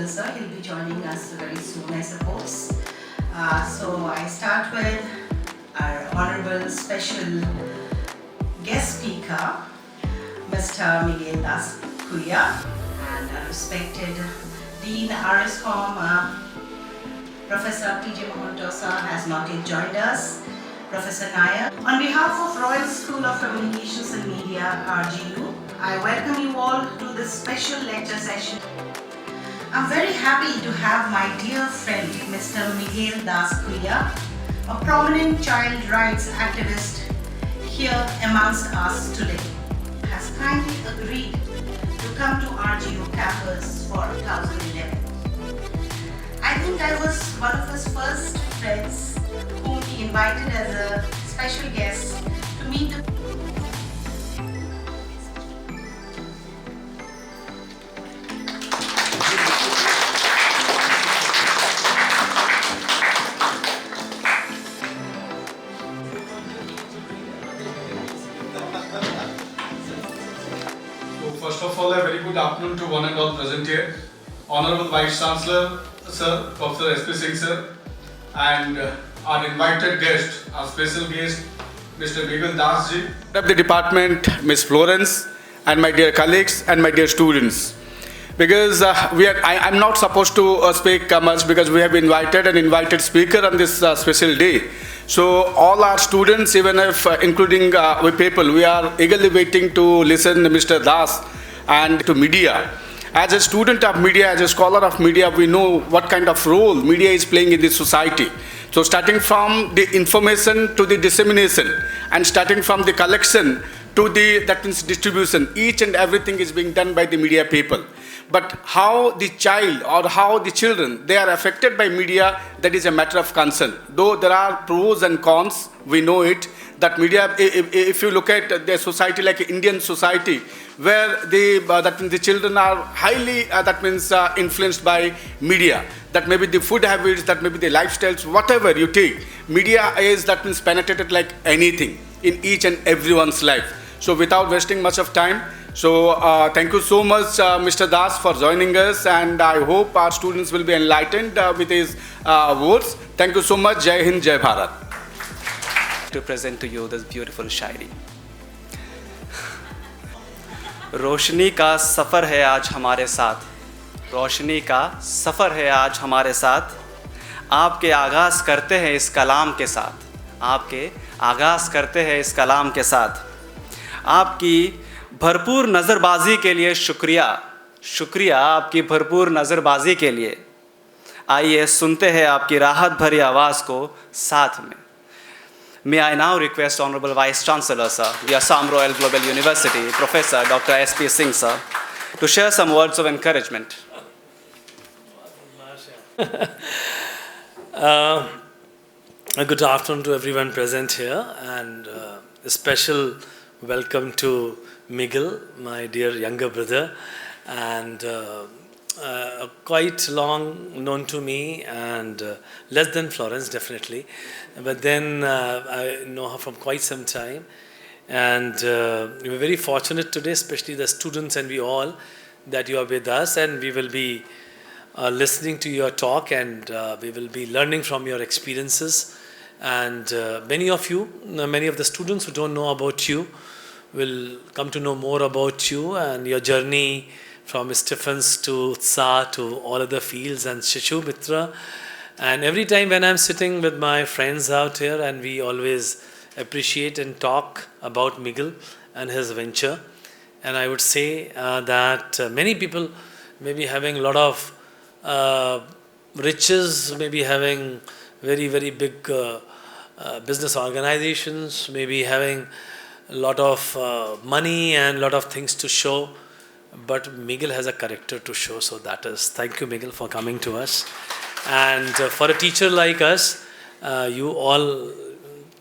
Chancellor sir. He'll be joining us very soon, I suppose. So I start with our honorable special guest speaker, Mr. Miguel Das Kuya, and our respected Dean RSCOM, Professor P.J. Mohantosa has not yet joined us. Professor Nayak. On behalf of Royal School of Communications and Media, RGU, I welcome you all to this special lecture session. I'm very happy to have my dear friend, Mr. Miguel Das Kuya, a prominent child rights activist here amongst us today, has kindly agreed to come to RGU campus for 2011. I think I was one of his first friends whom he invited as a special guest to meet the First of all, a very good afternoon to one and all present here. Honorable Vice Chancellor, Sir, Professor S.P. Singh, Sir, and our invited guest, our special guest, Mr. Miguel Das ji, of the department, Ms. Florence, and my dear colleagues and my dear students. Because I'm not supposed to speak much because we have invited an invited speaker on this special day. So all our students, even if including we people, we are eagerly waiting to listen to Mr. Das and to media. As a student of media, as a scholar of media, we know what kind of role media is playing in this society. So starting from the information to the dissemination, and starting from the collection to the, that means distribution, each and everything is being done by the media people. But how the child or how the children, they are affected by media, that is a matter of concern. Though there are pros and cons, we know it, that media, if you look at the society like Indian society, where the children are highly, influenced by media, that maybe the food habits, that maybe the lifestyles, whatever you take, media is, that means penetrated like anything in each and everyone's life. So without wasting much of time, so thank you so much, Mr. Das, for joining us, and I hope our students will be enlightened with his words. Thank you so much. Jai Hind, Jai Bharat. To present to you this beautiful शायरी. रोशनी का सफ़र है आज हमारे साथ, रोशनी का सफ़र है आज हमारे साथ, आपके आगाज़ करते हैं इस कलाम के साथ, आपके आगाज़ करते हैं इस कलाम के साथ, आपकी भरपूर नज़रबाजी के लिए शुक्रिया, शुक्रिया आपकी भरपूर नज़रबाजी के लिए। आइए सुनते हैं आपकी राहत भरी आवाज़ को साथ में। May I now request Honorable Vice Chancellor, Sir, the Assam Royal Global University, Professor Dr. S.P. Singh, Sir, to share some words of encouragement. Good afternoon to everyone present here, and a special welcome to Miguel, my dear younger brother, and quite long known to me, and less than Florence definitely, but then I know her from quite some time, and we were very fortunate today, especially the students and we all, that you are with us, and we will be listening to your talk, and we will be learning from your experiences, and many of the students who don't know about you will come to know more about you and your journey from Stephens to UTSAH to all other fields and Shishu Mitra. And every time when I'm sitting with my friends out here, and we always appreciate and talk about Miguel and his venture. And I would say that many people may be having a lot of riches, maybe having very, very big business organizations, maybe having a lot of money and a lot of things to show. But Miguel has a character to show, so that is, thank you Miguel for coming to us. And for a teacher like us, you all,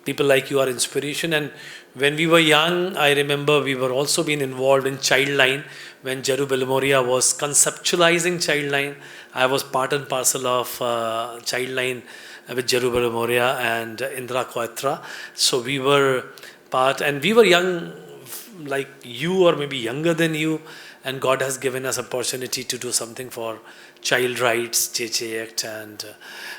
people like you are inspiration. And when we were young, I remember we were also being involved in Childline. When Jeru Belmoria was conceptualizing Childline, I was part and parcel of Childline with Jeru Belmoria and Indra Koetra. So we were part, and we were young like you or maybe younger than you, and God has given us opportunity to do something for child rights, JJ Act, and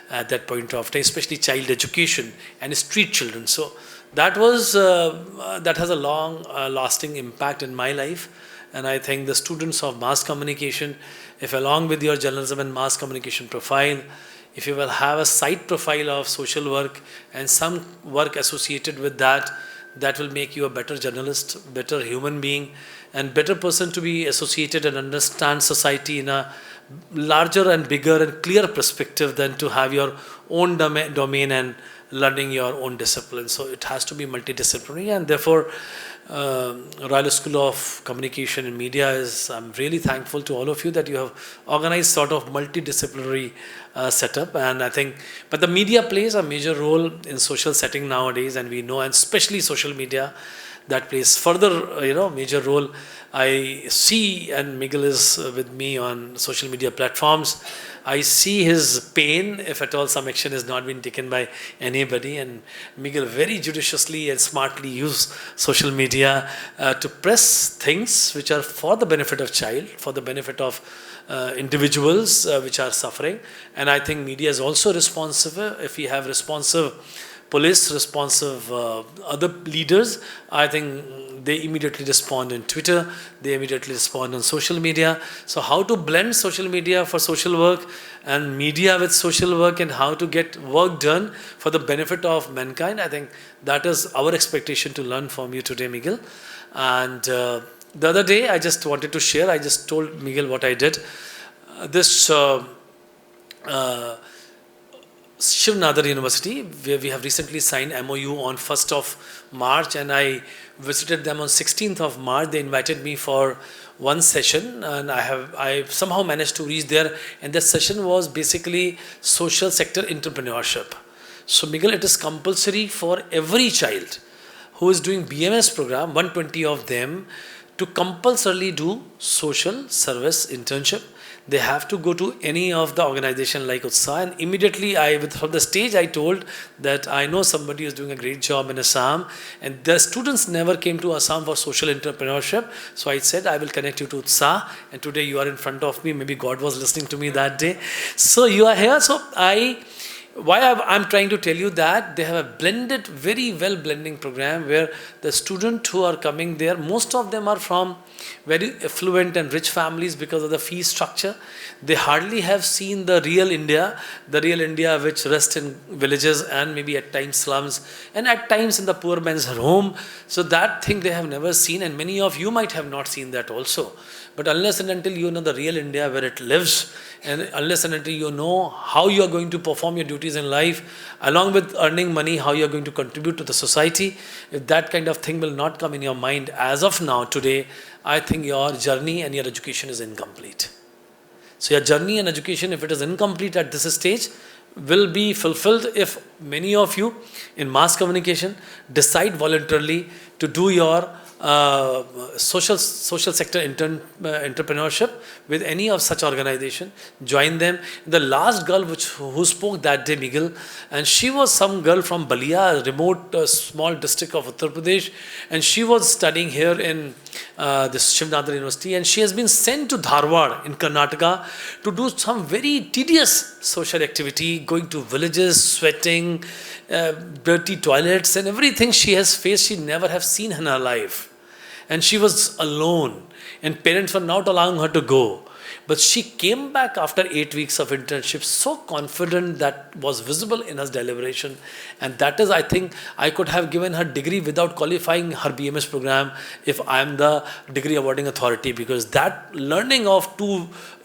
at that point of time, especially child education and street children. So that was that has a long lasting impact in my life. And I think the students of mass communication, if along with your journalism and mass communication profile, if you will have a side profile of social work and some work associated with that, that will make you a better journalist, better human being, and better person to be associated and understand society in a larger and bigger and clear perspective than to have your own domain and learning your own discipline. So it has to be multidisciplinary, and therefore Royal School of Communication and Media is, I'm really thankful to all of you that you have organized sort of multidisciplinary setup. And I think, but the media plays a major role in social setting nowadays, and we know, and especially social media, that plays further, major role. I see, and Miguel is with me on social media platforms, I see his pain if at all some action is not being taken by anybody, and Miguel very judiciously and smartly use social media to press things which are for the benefit of child, for the benefit of individuals which are suffering. And I think media is also responsive. If we have responsive police, responsive other leaders, I think they immediately respond in Twitter, they immediately respond on social media. So how to blend social media for social work and media with social work, and how to get work done for the benefit of mankind, I think that is our expectation to learn from you today, Miguel. And the other day I just wanted to share, I just told Miguel what I did. This Shivnadar University, where we have recently signed MOU on 1st of March, and I visited them on 16th of March. They invited me for one session, and I somehow managed to reach there, and that session was basically social sector entrepreneurship. So Miguel, it is compulsory for every child who is doing BMS program, 120 of them, to compulsorily do social service internship. They have to go to any of the organization like UTSAH, and immediately from the stage I told that I know somebody is doing a great job in Assam, and the students never came to Assam for social entrepreneurship. So I said I will connect you to UTSAH, and today you are in front of me. Maybe God was listening to me that day. So you are here. So I'm trying to tell you that they have a blended, very well blending program where the students who are coming there, most of them are from very affluent and rich families because of the fee structure. They hardly have seen the real India which rests in villages and maybe at times slums and at times in the poor man's home. So that thing they have never seen, and many of you might have not seen that also. But unless and until you know the real India where it lives, and unless and until you know how you are going to perform your duties in life, along with earning money, how you are going to contribute to the society, if that kind of thing will not come in your mind as of now, today, I think your journey and your education is incomplete. So your journey and education, if it is incomplete at this stage, will be fulfilled if many of you in mass communication decide voluntarily to do your social sector entrepreneurship with any of such organization. Join them. The last girl who spoke that day, Miguel, and she was some girl from Balia, a remote small district of Uttar Pradesh, and she was studying here in this Shivnadar University, and she has been sent to Dharwad in Karnataka to do some very tedious social activity, going to villages, sweating, dirty toilets, and everything she has faced, she never have seen in her life. And she was alone, and parents were not allowing her to go. But she came back after 8 weeks of internship so confident that was visible in her deliberation. And that is, I think, I could have given her degree without qualifying her BMS program if I am the degree awarding authority, because that learning of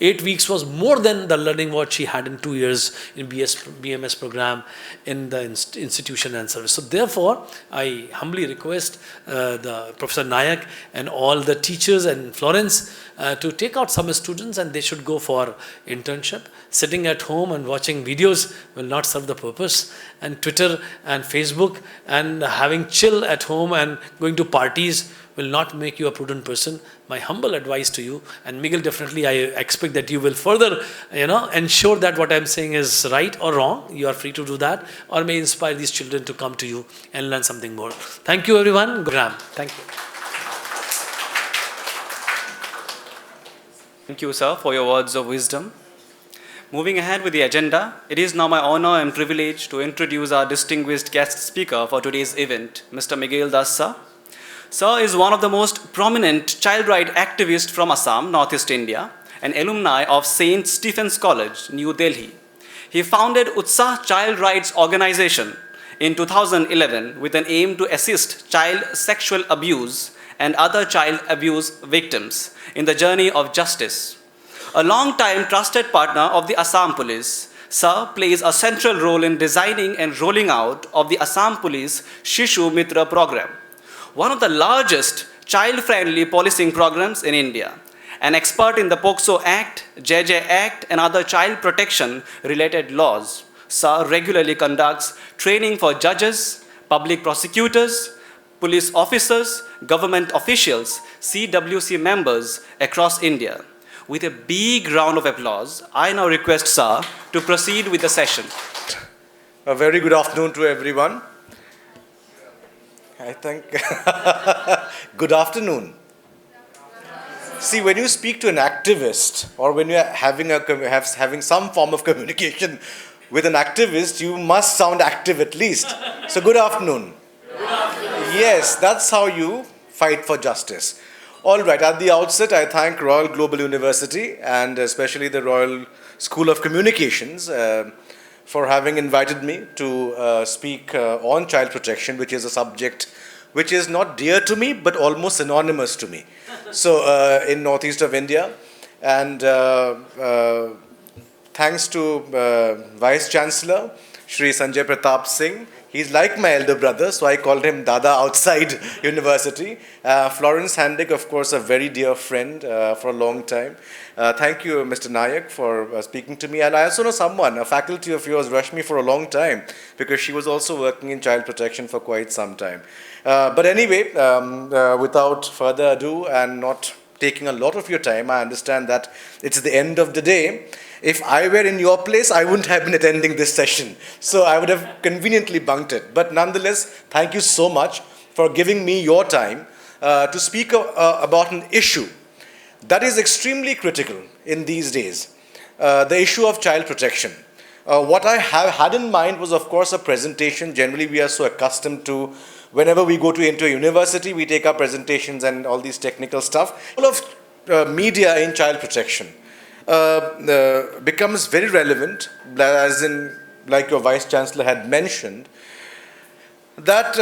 8 weeks was more than the learning what she had in 2 years in BMS program in the institution and service. So therefore, I humbly request the Professor Nayak and all the teachers and Florence to take out some students, and they should go for internship. Sitting at home and watching videos will not serve the purpose, and Twitter and Facebook and having chill at home and going to parties will not make you a prudent person. My humble advice to you, and Miguel, definitely I expect that you will further ensure that what I'm saying is right or wrong. You are free to do that, or may inspire these children to come to you and learn something more. Thank you everyone. Thank you. Thank you, sir, for your words of wisdom. Moving ahead with the agenda, it is now my honor and privilege to introduce our distinguished guest speaker for today's event, Mr. Miguel Das sir. Sir is one of the most prominent child rights activists from Assam, Northeast India, an alumni of St. Stephen's College, New Delhi. He founded UTSAH Child Rights Organization in 2011 with an aim to assist child sexual abuse and other child abuse victims in the journey of justice. A long-time trusted partner of the Assam Police, Sir plays a central role in designing and rolling out of the Assam Police Shishu Mitra program, one of the largest child-friendly policing programs in India. An expert in the POCSO Act, JJ Act, and other child protection-related laws, Sir regularly conducts training for judges, public prosecutors, police officers, government officials, CWC members across India. With a big round of applause, I now request Sir to proceed with the session. A very good afternoon to everyone. I think, good afternoon. See, when you speak to an activist or when you are having some form of communication with an activist, you must sound active at least. So good afternoon. Good afternoon. Yes, that's how you fight for justice. All right, at the outset, I thank Royal Global University and especially the Royal School of Communications for having invited me to speak on child protection, which is a subject which is not dear to me, but almost synonymous to me. So, in northeast of India, and thanks to Vice Chancellor, Shri Sanjay Pratap Singh. He's like my elder brother, so I called him Dada outside university. Florence Handick, of course, a very dear friend for a long time. Thank you, Mr. Nayak, for speaking to me. And I also know someone, a faculty of yours, Rashmi, for a long time, because she was also working in child protection for quite some time. But anyway, without further ado and not taking a lot of your time, I understand that it's the end of the day. If I were in your place, I wouldn't have been attending this session. So I would have conveniently bunked it. But nonetheless, thank you so much for giving me your time to speak about an issue that is extremely critical in these days, the issue of child protection. What I have had in mind was, of course, a presentation. Generally, we are so accustomed to, whenever we go into a university, we take our presentations and all these technical stuff. All of media in child protection becomes very relevant, as in, like your Vice Chancellor had mentioned, that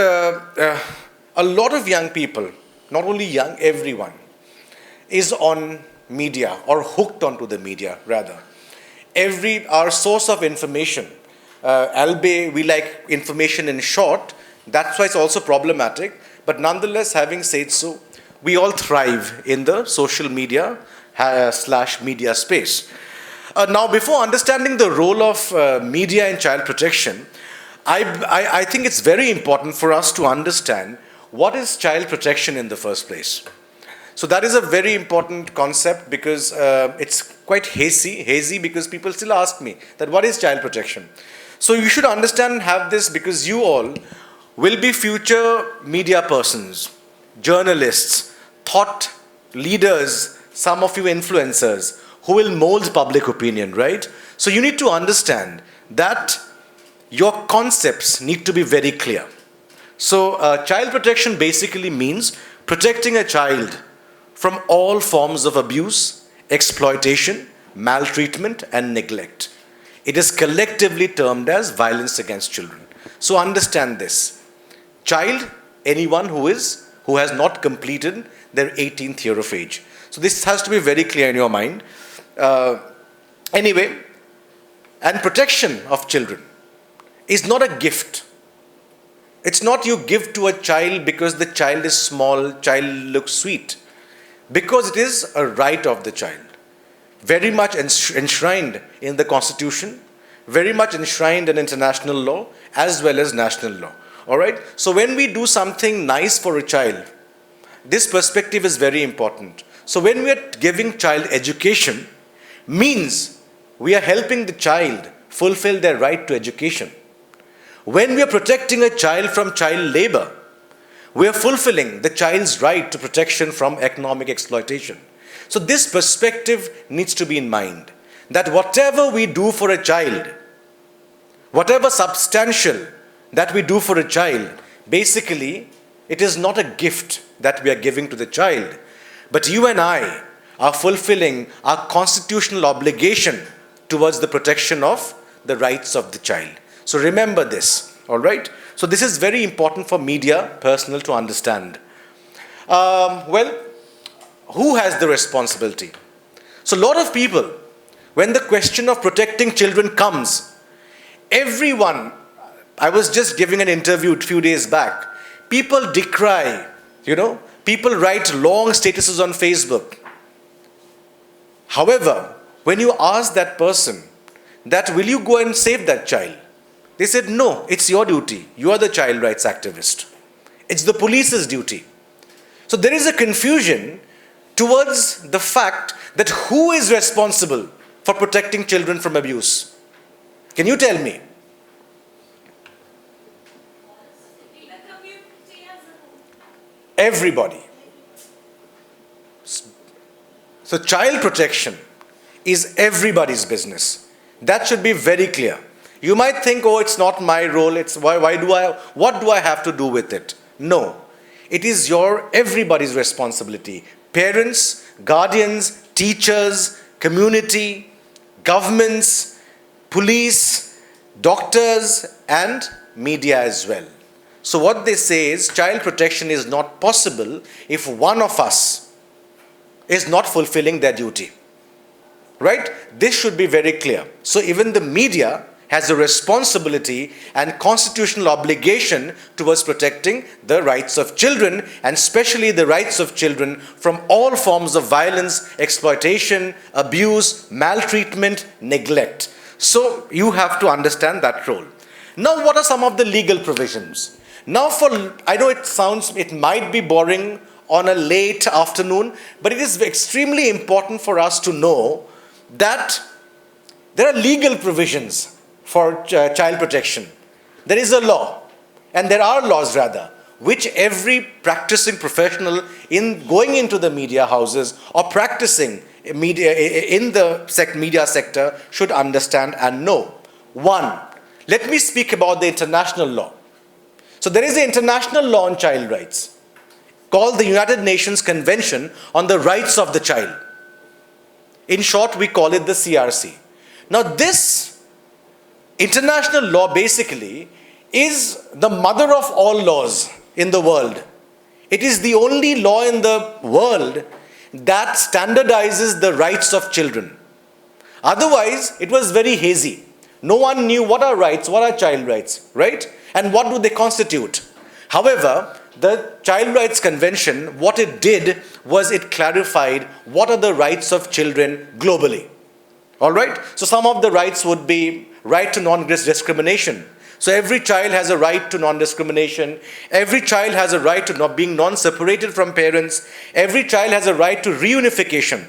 a lot of young people, not only young, everyone, is on media or hooked onto the media, rather. Our source of information, albeit we like information in short, that's why it's also problematic, but nonetheless, having said so, we all thrive in the social media / media space. Now, before understanding the role of media in child protection, I think it's very important for us to understand what is child protection in the first place. So that is a very important concept because it's quite hazy because people still ask me that what is child protection? So you should understand and have this because you all will be future media persons, journalists, thought leaders, some of you influencers who will mold public opinion, right? So you need to understand that your concepts need to be very clear. So child protection basically means protecting a child from all forms of abuse, exploitation, maltreatment, and neglect. It is collectively termed as violence against children. So understand this. Child, anyone who has not completed their 18th year of age. So this has to be very clear in your mind. Anyway, and protection of children is not a gift. It's not you give to a child because the child is small, child looks sweet. Because it is a right of the child. Very much enshrined in the Constitution, very much enshrined in international law as well as national law. All right? So when we do something nice for a child, this perspective is very important. So when we are giving child education, means we are helping the child fulfill their right to education. When we are protecting a child from child labor, we are fulfilling the child's right to protection from economic exploitation. So this perspective needs to be in mind, that whatever we do for a child, whatever substantial that we do for a child, basically it is not a gift that we are giving to the child, but you and I are fulfilling our constitutional obligation towards the protection of the rights of the child. So remember this, all right? So this is very important for media personnel to understand. Well, who has the responsibility? So a lot of people, when the question of protecting children comes, everyone, I was just giving an interview a few days back, people decry, people write long statuses on Facebook. However, when you ask that person that will you go and save that child, they said, no, it's your duty. You are the child rights activist. It's the police's duty. So there is a confusion towards the fact that who is responsible for protecting children from abuse. Can you tell me? Everybody. So child protection is everybody's business. That should be very clear. You might think, oh, it's not my role, what do I have to do with it? No. It is everybody's responsibility. Parents, guardians, teachers, community, governments, police, doctors, and media as well. So what they say is child protection is not possible if one of us is not fulfilling their duty. Right? This should be very clear. So even the media has a responsibility and constitutional obligation towards protecting the rights of children, and especially the rights of children from all forms of violence, exploitation, abuse, maltreatment, neglect. So you have to understand that role. Now what are some of the legal provisions? Now I know it might be boring on a late afternoon, but it is extremely important for us to know that there are legal provisions for child protection. There is a law, and there are laws rather, which every practicing professional in going into the media houses or practicing media in the media sector should understand and know. One, let me speak about the international law. So there is an international law on child rights called the United Nations Convention on the Rights of the Child. In short, we call it the CRC. Now this international law basically is the mother of all laws in the world. It is the only law in the world that standardizes the rights of children. Otherwise, it was very hazy. No one knew what are rights, what are child rights, right? And what do they constitute? However, the Child Rights Convention, what it did was it clarified what are the rights of children globally. All right? So some of the rights would be right to non-discrimination. So every child has a right to non-discrimination. Every child has a right to not being non-separated from parents. Every child has a right to reunification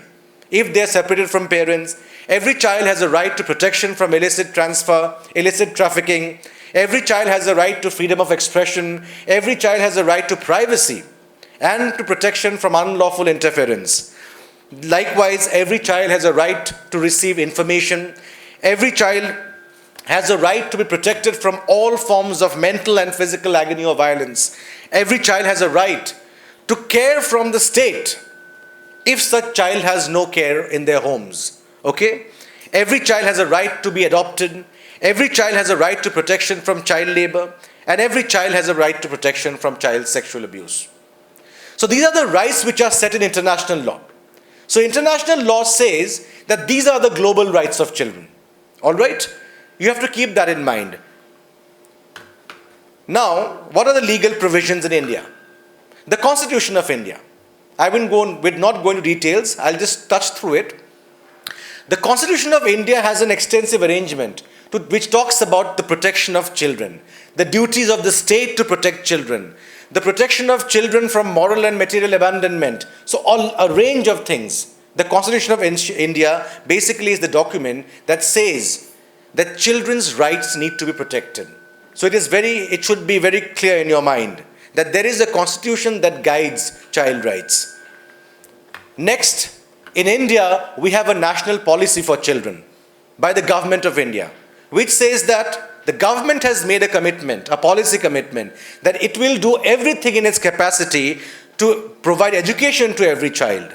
if they are separated from parents. Every child has a right to protection from illicit transfer, illicit trafficking. Every child has a right to freedom of expression. Every child has a right to privacy and to protection from unlawful interference. Likewise, every child has a right to receive information. Every child has a right to be protected from all forms of mental and physical agony or violence. Every child has a right to care from the state if such child has no care in their homes. Okay? Every child has a right to be adopted. Every child has a right to protection from child labor, and every child has a right to protection from child sexual abuse. So these are the rights which are set in international law. So international law says that these are the global rights of children. All right? You have to keep that in mind. Now, what are the legal provisions in India? The Constitution of India. We're not going to details. I'll just touch through it. The Constitution of India has an extensive arrangement which talks about the protection of children, the duties of the state to protect children, the protection of children from moral and material abandonment. So a range of things. The Constitution of India basically is the document that says that children's rights need to be protected. So it should be very clear in your mind that there is a constitution that guides child rights. Next, in India, we have a national policy for children by the government of India, which says that the government has made a commitment, a policy commitment, that it will do everything in its capacity to provide education to every child,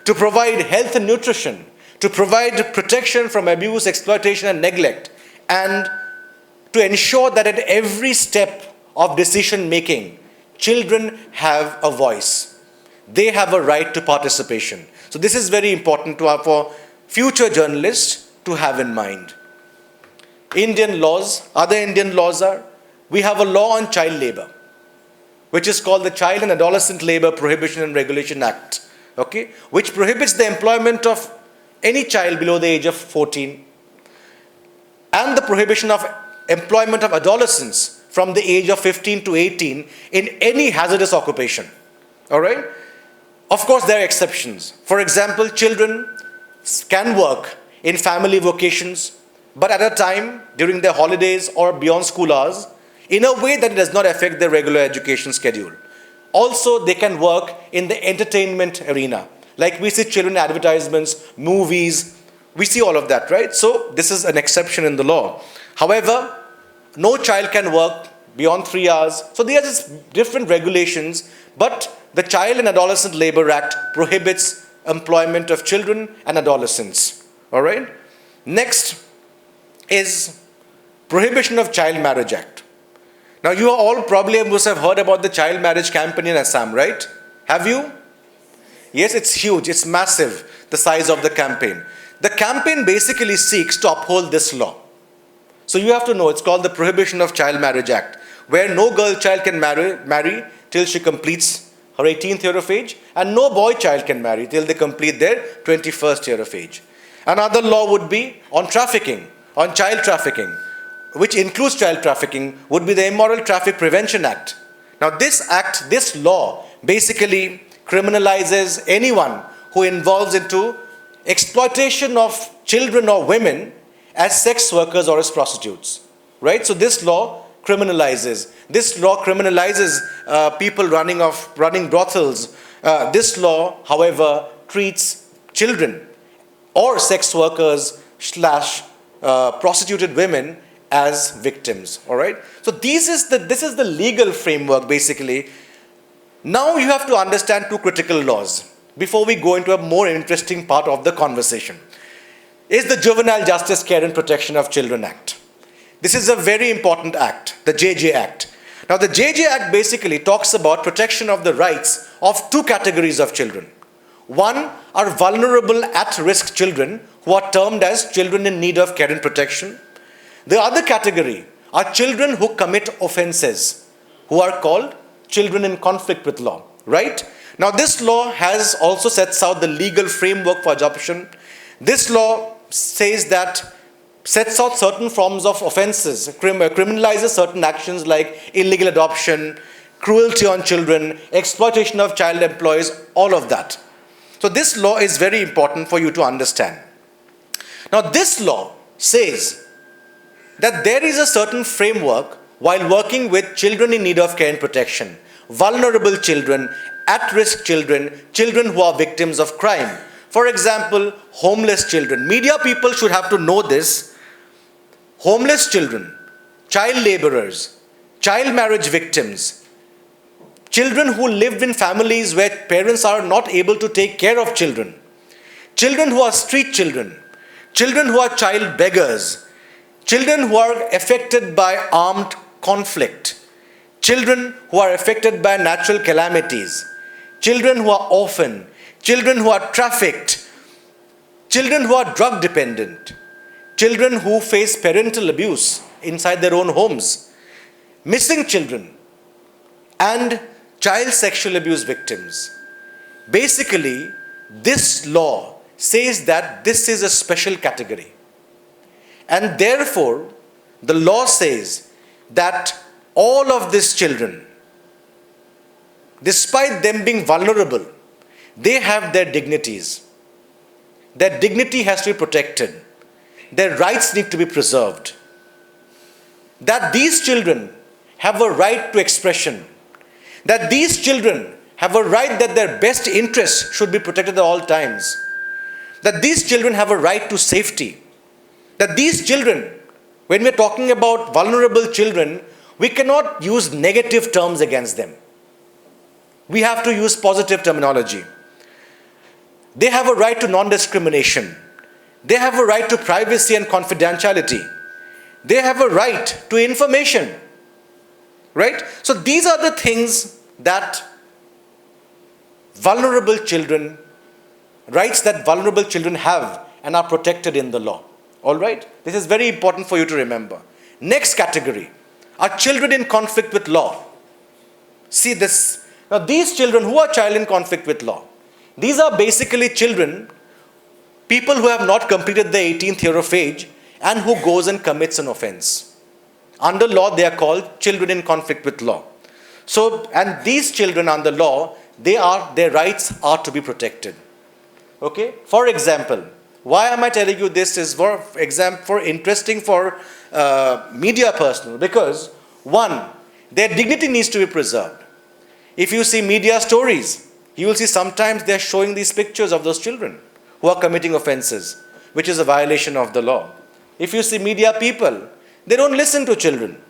to provide health and nutrition, to provide protection from abuse, exploitation, and neglect, and to ensure that at every step of decision making, children have a voice. They have a right to participation. So this is very important for future journalists to have in mind. Indian laws, other Indian laws are, we have a law on child labor, which is called the Child and Adolescent Labor Prohibition and Regulation Act, okay, which prohibits the employment of any child below the age of 14 and the prohibition of employment of adolescents from the age of 15 to 18 in any hazardous occupation. All right? Of course, there are exceptions. For example, children can work in family vocations, but at a time during their holidays or beyond school hours, in a way that does not affect their regular education schedule. Also, they can work in the entertainment arena. Like we see children advertisements, movies, we see all of that, right? So this is an exception in the law. However, no child can work beyond 3 hours. So there are just different regulations, but the Child and Adolescent Labor Act prohibits employment of children and adolescents. All right? Next is Prohibition of Child Marriage Act. Now you all probably must have heard about the child marriage campaign in Assam, right? Have you? Yes, it's huge, it's massive, the size of the campaign. The campaign basically seeks to uphold this law. So you have to know, it's called the Prohibition of Child Marriage Act, where no girl child can marry till she completes her 18th year of age, and no boy child can marry till they complete their 21st year of age. Another law would be on trafficking, on child trafficking, which includes child trafficking, would be the Immoral Traffic Prevention Act. Now this act, this law, basically criminalizes anyone who involves into exploitation of children or women as sex workers or as prostitutes, right? So this law criminalizes. This law criminalizes people running brothels. This law, however, treats children or sex workers / prostituted women as victims, all right? So this is the legal framework, basically. Now you have to understand two critical laws before we go into a more interesting part of the conversation. Is the Juvenile Justice, Care and Protection of Children Act. This is a very important act, the JJ Act. Now the JJ Act basically talks about protection of the rights of two categories of children. One are vulnerable at-risk children who are termed as children in need of care and protection. The other category are children who commit offenses, who are called children in conflict with law, right? Now this law has also sets out the legal framework for adoption. This law says that, sets out certain forms of offenses, criminalizes certain actions like illegal adoption, cruelty on children, exploitation of child employees, all of that. So this law is very important for you to understand. Now this law says that there is a certain framework while working with children in need of care and protection, vulnerable children, at-risk children, children who are victims of crime. For example, homeless children. Media people should have to know this. Homeless children, child laborers, child marriage victims, children who live in families where parents are not able to take care of children, children who are street children, children who are child beggars, children who are affected by armed conflict, children who are affected by natural calamities, children who are orphaned, children who are trafficked, children who are drug dependent, children who face parental abuse inside their own homes, missing children, and child sexual abuse victims. Basically, this law says that this is a special category. And therefore, the law says that all of these children, despite them being vulnerable, they have their dignities. Their dignity has to be protected. Their rights need to be preserved. That these children have a right to expression. That these children have a right that their best interests should be protected at all times. that these children have a right to safety. That these children, when we're talking about vulnerable children, we cannot use negative terms against them. We have to use positive terminology. They have a right to non-discrimination. They have a right to privacy and confidentiality. They have a right to information. Right? So these are the things that vulnerable children, rights that vulnerable children have and are protected in the law. All right? This is very important for you to remember. Next category are children in conflict with law. See this. Now these children, who are child in conflict with law? These are basically children, people who have not completed the 18th year of age and who goes and commits an offense. Under law, they are called children in conflict with law. So, and these children under law, their rights are to be protected. Okay? For example, why am I telling you this is for interesting for media personnel? Because one, their dignity needs to be preserved. If you see media stories, you will see sometimes they are showing these pictures of those children who are committing offenses, which is a violation of the law. If you see media people, they don't listen to children.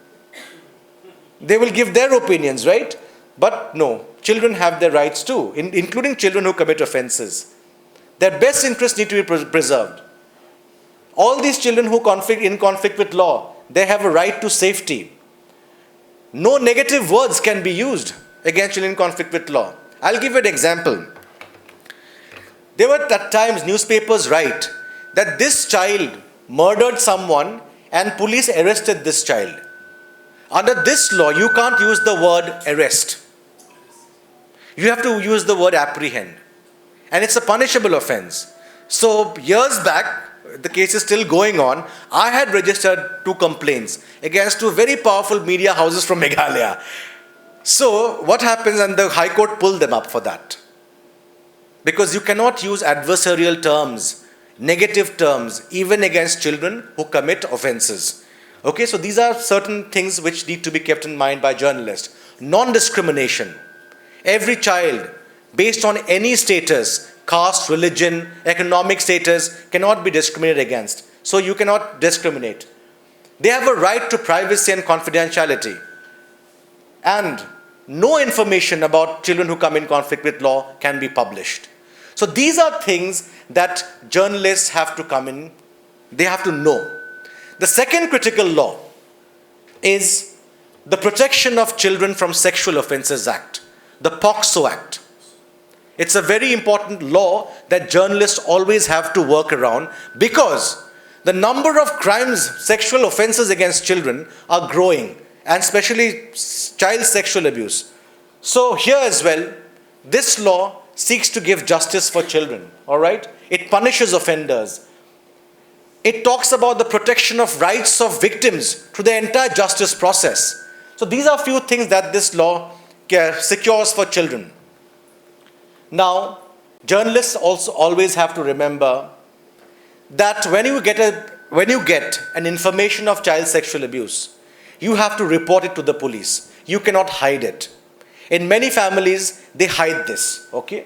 They will give their opinions, right? But no, children have their rights too, including children who commit offenses. Their best interests need to be preserved. All these children who in conflict with law, they have a right to safety. No negative words can be used against children in conflict with law. I'll give you an example. There were at times newspapers write that this child murdered someone and police arrested this child. Under this law, you can't use the word arrest. You have to use the word apprehend. And it's a punishable offense. So years back, the case is still going on, I had registered 2 complaints against 2 very powerful media houses from Meghalaya. So what happens, and the High Court pulled them up for that. Because you cannot use adversarial terms, negative terms, even against children who commit offenses. Okay, so these are certain things which need to be kept in mind by journalists. Non-discrimination. Every child, based on any status, caste, religion, economic status, cannot be discriminated against. So you cannot discriminate. They have a right to privacy and confidentiality. And no information about children who come in conflict with law can be published. So these are things that journalists have to come in, they have to know. The second critical law is the Protection of Children from Sexual Offences Act, the POCSO Act. It's a very important law that journalists always have to work around because the number of crimes, sexual offences against children are growing, and especially child sexual abuse. So here as well, this law seeks to give justice for children, all right? It punishes offenders. It talks about the protection of rights of victims through the entire justice process. So these are few things that this law secures for children. Now, journalists also always have to remember that when you get an information of child sexual abuse, you have to report it to the police. You cannot hide it. In many families, they hide this, okay?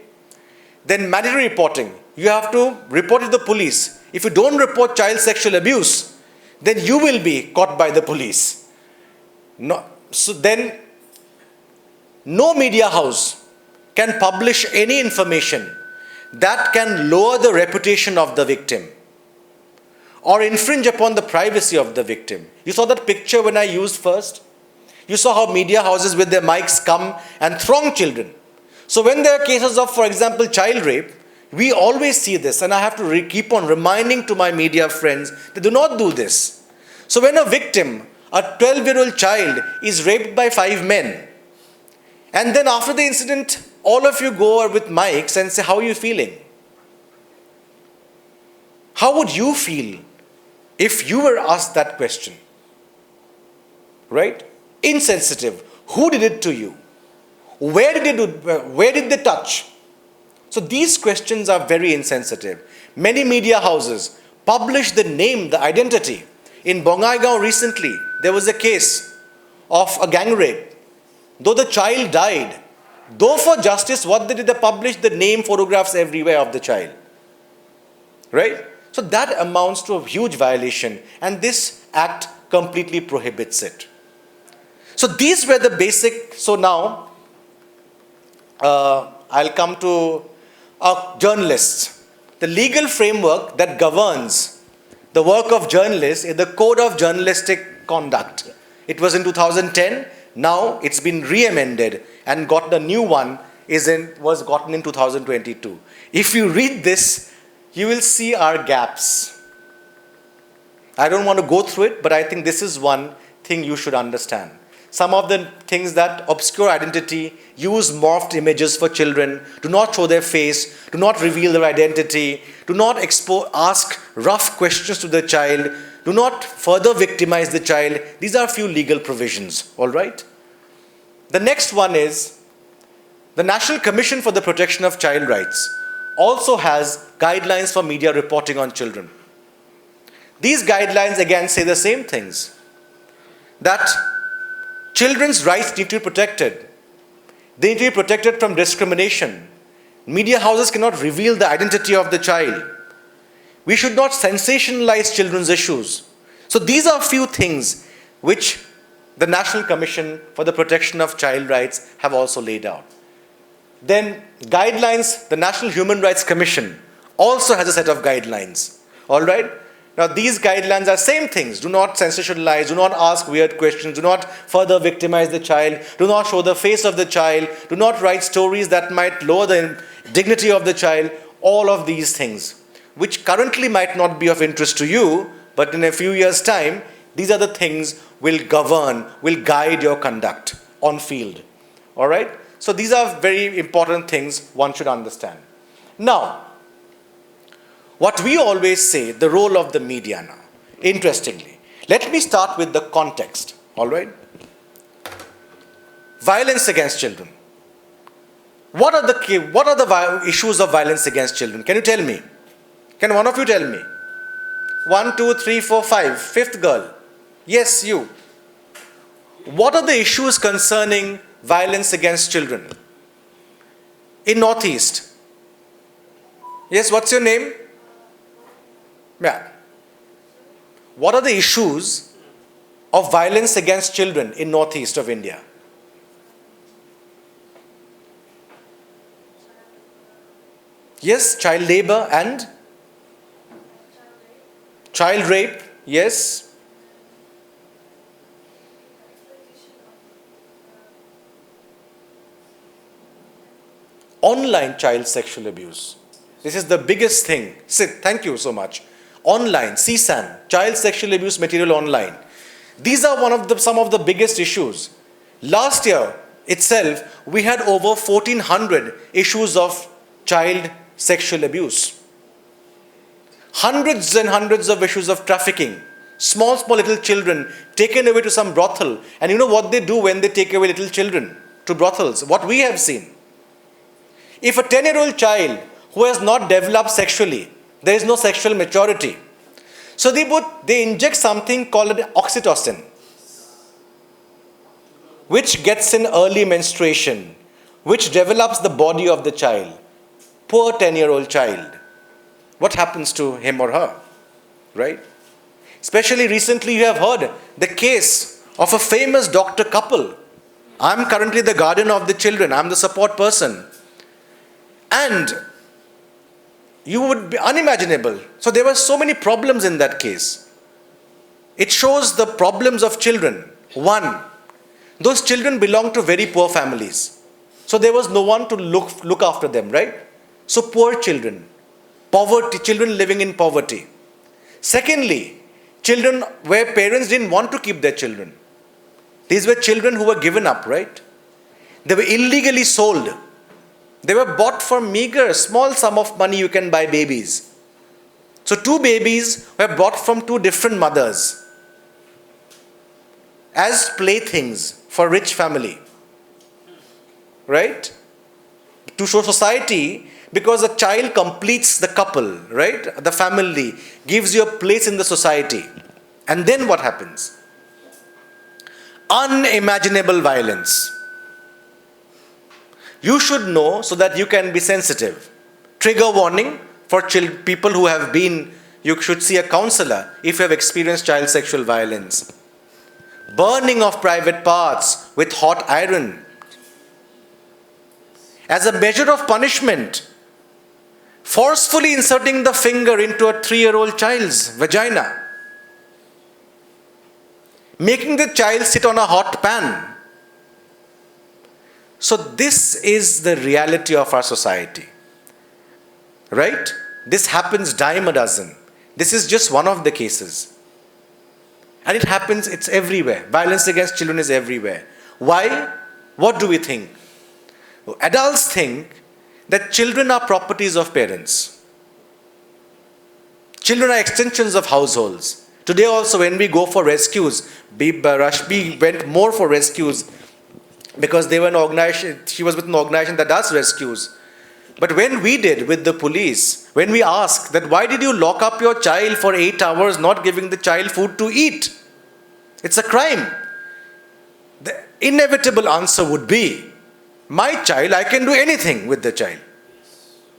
Then mandatory reporting. You have to report it to the police. If you don't report child sexual abuse, then you will be caught by the police. So then, no media house can publish any information that can lower the reputation of the victim or infringe upon the privacy of the victim. You saw that picture when I used first? You saw how media houses with their mics come and throng children. So when there are cases of, for example, child rape, we always see this, and I have to keep on reminding to my media friends that do not do this. So when a victim, a 12-year-old child, is raped by 5 men, and then after the incident, all of you go with mics and say, how are you feeling? How would you feel if you were asked that question? Right? Insensitive. Who did it to you? Where did they touch? So these questions are very insensitive. Many media houses publish the name, the identity. In Bongaigaon recently, there was a case of a gang rape. Though the child died, though for justice, what they did, they published the name, photographs everywhere of the child. right? So that amounts to a huge violation, and this act completely prohibits it. So these were the basic. So now I'll come to journalists. The legal framework that governs the work of journalists is the Code of Journalistic Conduct. It was in 2010. Now it's been re-amended and got the new one was gotten in 2022. If you read this, you will see our gaps. I don't want to go through it, but I think this is one thing you should understand. Some of the things that obscure identity, use morphed images for children, do not show their face, do not reveal their identity, do not ask rough questions to the child, do not further victimize the child. These are a few legal provisions, all right? The next one is the National Commission for the Protection of Child Rights also has guidelines for media reporting on children. These guidelines again say the same things, that children's rights need to be protected. They need to be protected from discrimination. Media houses cannot reveal the identity of the child. We should not sensationalize children's issues. So these are a few things which the National Commission for the Protection of Child Rights have also laid out. Then guidelines, the National Human Rights Commission also has a set of guidelines. All right? Now these guidelines are same things. Do not sensationalize, do not ask weird questions, do not further victimize the child, do not show the face of the child, do not write stories that might lower the dignity of the child. All of these things, which currently might not be of interest to you, but in a few years' time, these are the things will govern, will guide your conduct on field. All right? So these are very important things one should understand. Now, what we always say, the role of the media now, interestingly. Let me start with the context, all right? Violence against children. What are the issues of violence against children? Can you tell me? Can one of you tell me? 1, 2, 3, 4, 5. Fifth girl. Yes, you. What are the issues concerning violence against children in Northeast? Yes, what's your name? Yeah. What are the issues of violence against children in Northeast of India? Yes, child labor and child rape. Yes. Online child sexual abuse. This is the biggest thing. Sid, thank you so much. Online, CSAN, child sexual abuse material online. These are some of the biggest issues. Last year itself, we had over 1,400 issues of child sexual abuse. Hundreds and hundreds of issues of trafficking. Small little children taken away to some brothel. And you know what they do when they take away little children to brothels? What we have seen. If a 10-year-old child who has not developed sexually, there is no sexual maturity. So they inject something called oxytocin, which gets in early menstruation, which develops the body of the child. Poor 10-year-old child. What happens to him or her? Right? Especially recently you have heard the case of a famous doctor couple. I'm currently the guardian of the children. I'm the support person. And you would be unimaginable. So there were so many problems in that case. It shows the problems of children. One, those children belong to very poor families. So there was no one to look after them, right? So poor children, poverty, children living in poverty. Secondly, children where parents didn't want to keep their children. These were children who were given up, right? They were illegally sold. They were bought for meager, small sum of money you can buy babies. So 2 babies were bought from 2 different mothers as playthings for rich family. Right? To show society, because a child completes the couple, right? The family gives you a place in the society. And then what happens? Unimaginable violence. You should know so that you can be sensitive. Trigger warning, for people who have been, you should see a counselor if you have experienced child sexual violence. Burning of private parts with hot iron. As a measure of punishment, forcefully inserting the finger into a 3-year-old child's vagina. Making the child sit on a hot pan. So this is the reality of our society. Right? This happens dime a dozen. This is just one of the cases. And it happens, it's everywhere. Violence against children is everywhere. Why? What do we think? Adults think that children are properties of parents. Children are extensions of households. Today also when we go for rescues, Rashmi went more for rescues because they were an organization, she was with an organization that does rescues. But when we did with the police, when we asked that why did you lock up your child for 8 hours not giving the child food to eat? It's a crime. The inevitable answer would be, my child, I can do anything with the child.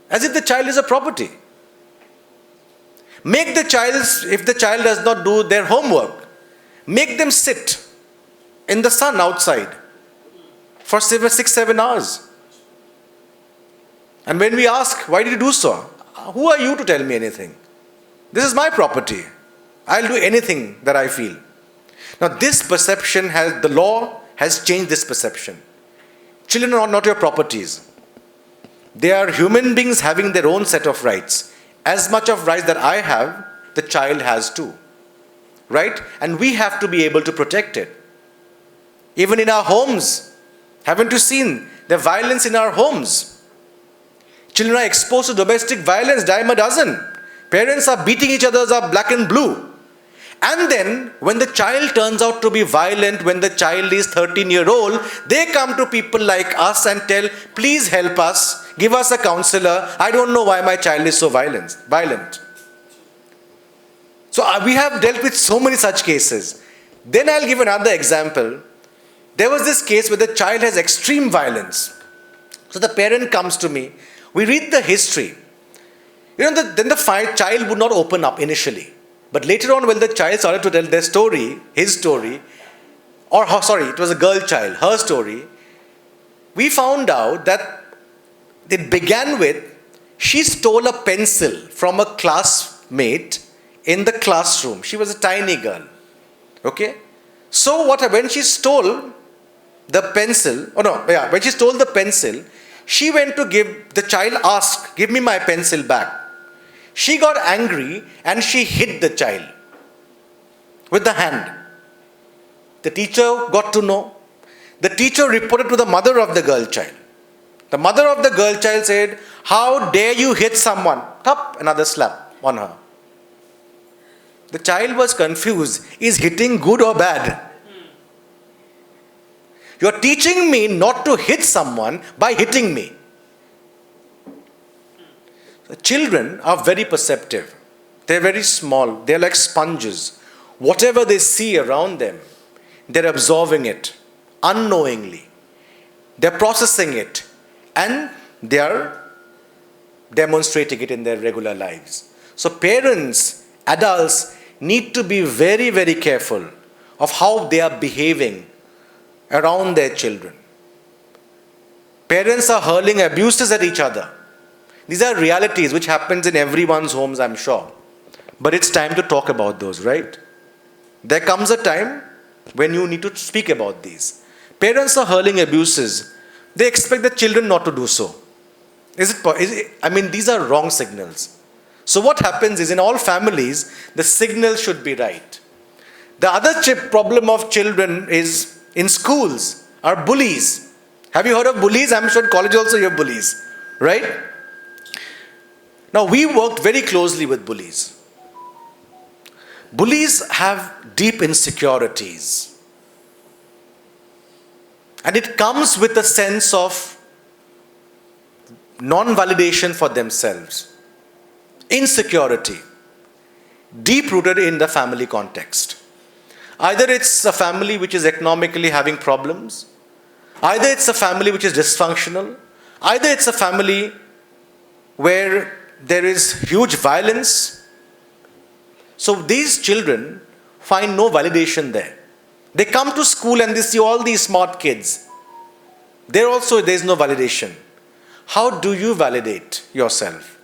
As if the child is a property. Make the child, if the child does not do their homework, make them sit in the sun outside for 6-7 hours. And when we ask, why did you do so? Who are you to tell me anything? This is my property. I'll do anything that I feel. Now this perception the law has changed this perception. Children are not your properties. They are human beings having their own set of rights. As much of rights that I have, the child has too. Right? And we have to be able to protect it. Even in our homes. Haven't you seen the violence in our homes? Children are exposed to domestic violence dime a dozen. Parents are beating each other up black and blue. And then, when the child turns out to be violent, when the child is 13-year-old, they come to people like us and tell, please help us, give us a counselor. I don't know why my child is so violent. So we have dealt with so many such cases. Then I'll give another example. There was this case where the child has extreme violence. So the parent comes to me. We read the history. Then the child would not open up initially. But later on when the child started to tell their story, his story, it was a girl child, her story, we found out that it began with, she stole a pencil from a classmate in the classroom. She was a tiny girl. Okay? So when she stole the pencil, when she stole the pencil, she went to the child asked, give me my pencil back. She got angry and she hit the child with the hand. The teacher got to know. The teacher reported to the mother of the girl child. The mother of the girl child said, how dare you hit someone? Tap, another slap on her. The child was confused. Is hitting good or bad? You are teaching me not to hit someone by hitting me. Children are very perceptive. They're very small. They're like sponges. Whatever they see around them, they're absorbing it unknowingly. They're processing it and they're demonstrating it in their regular lives. So parents, adults need to be very, very careful of how they are behaving around their children. Parents are hurling abuses at each other. These are realities which happens in everyone's homes, I'm sure. But it's time to talk about those, right? There comes a time when you need to speak about these. Parents are hurling abuses. They expect the children not to do so. These are wrong signals. So what happens is in all families, the signal should be right. The other problem of children is in schools are bullies. Have you heard of bullies? I'm sure in college also you have bullies, right? Now, we worked very closely with bullies. Bullies have deep insecurities. And it comes with a sense of non-validation for themselves. Insecurity. Deep rooted in the family context. Either it's a family which is economically having problems. Either it's a family which is dysfunctional. Either it's a family where there is huge violence. So these children find no validation there. They come to school and they see all these smart kids. There also there is no validation. How do you validate yourself?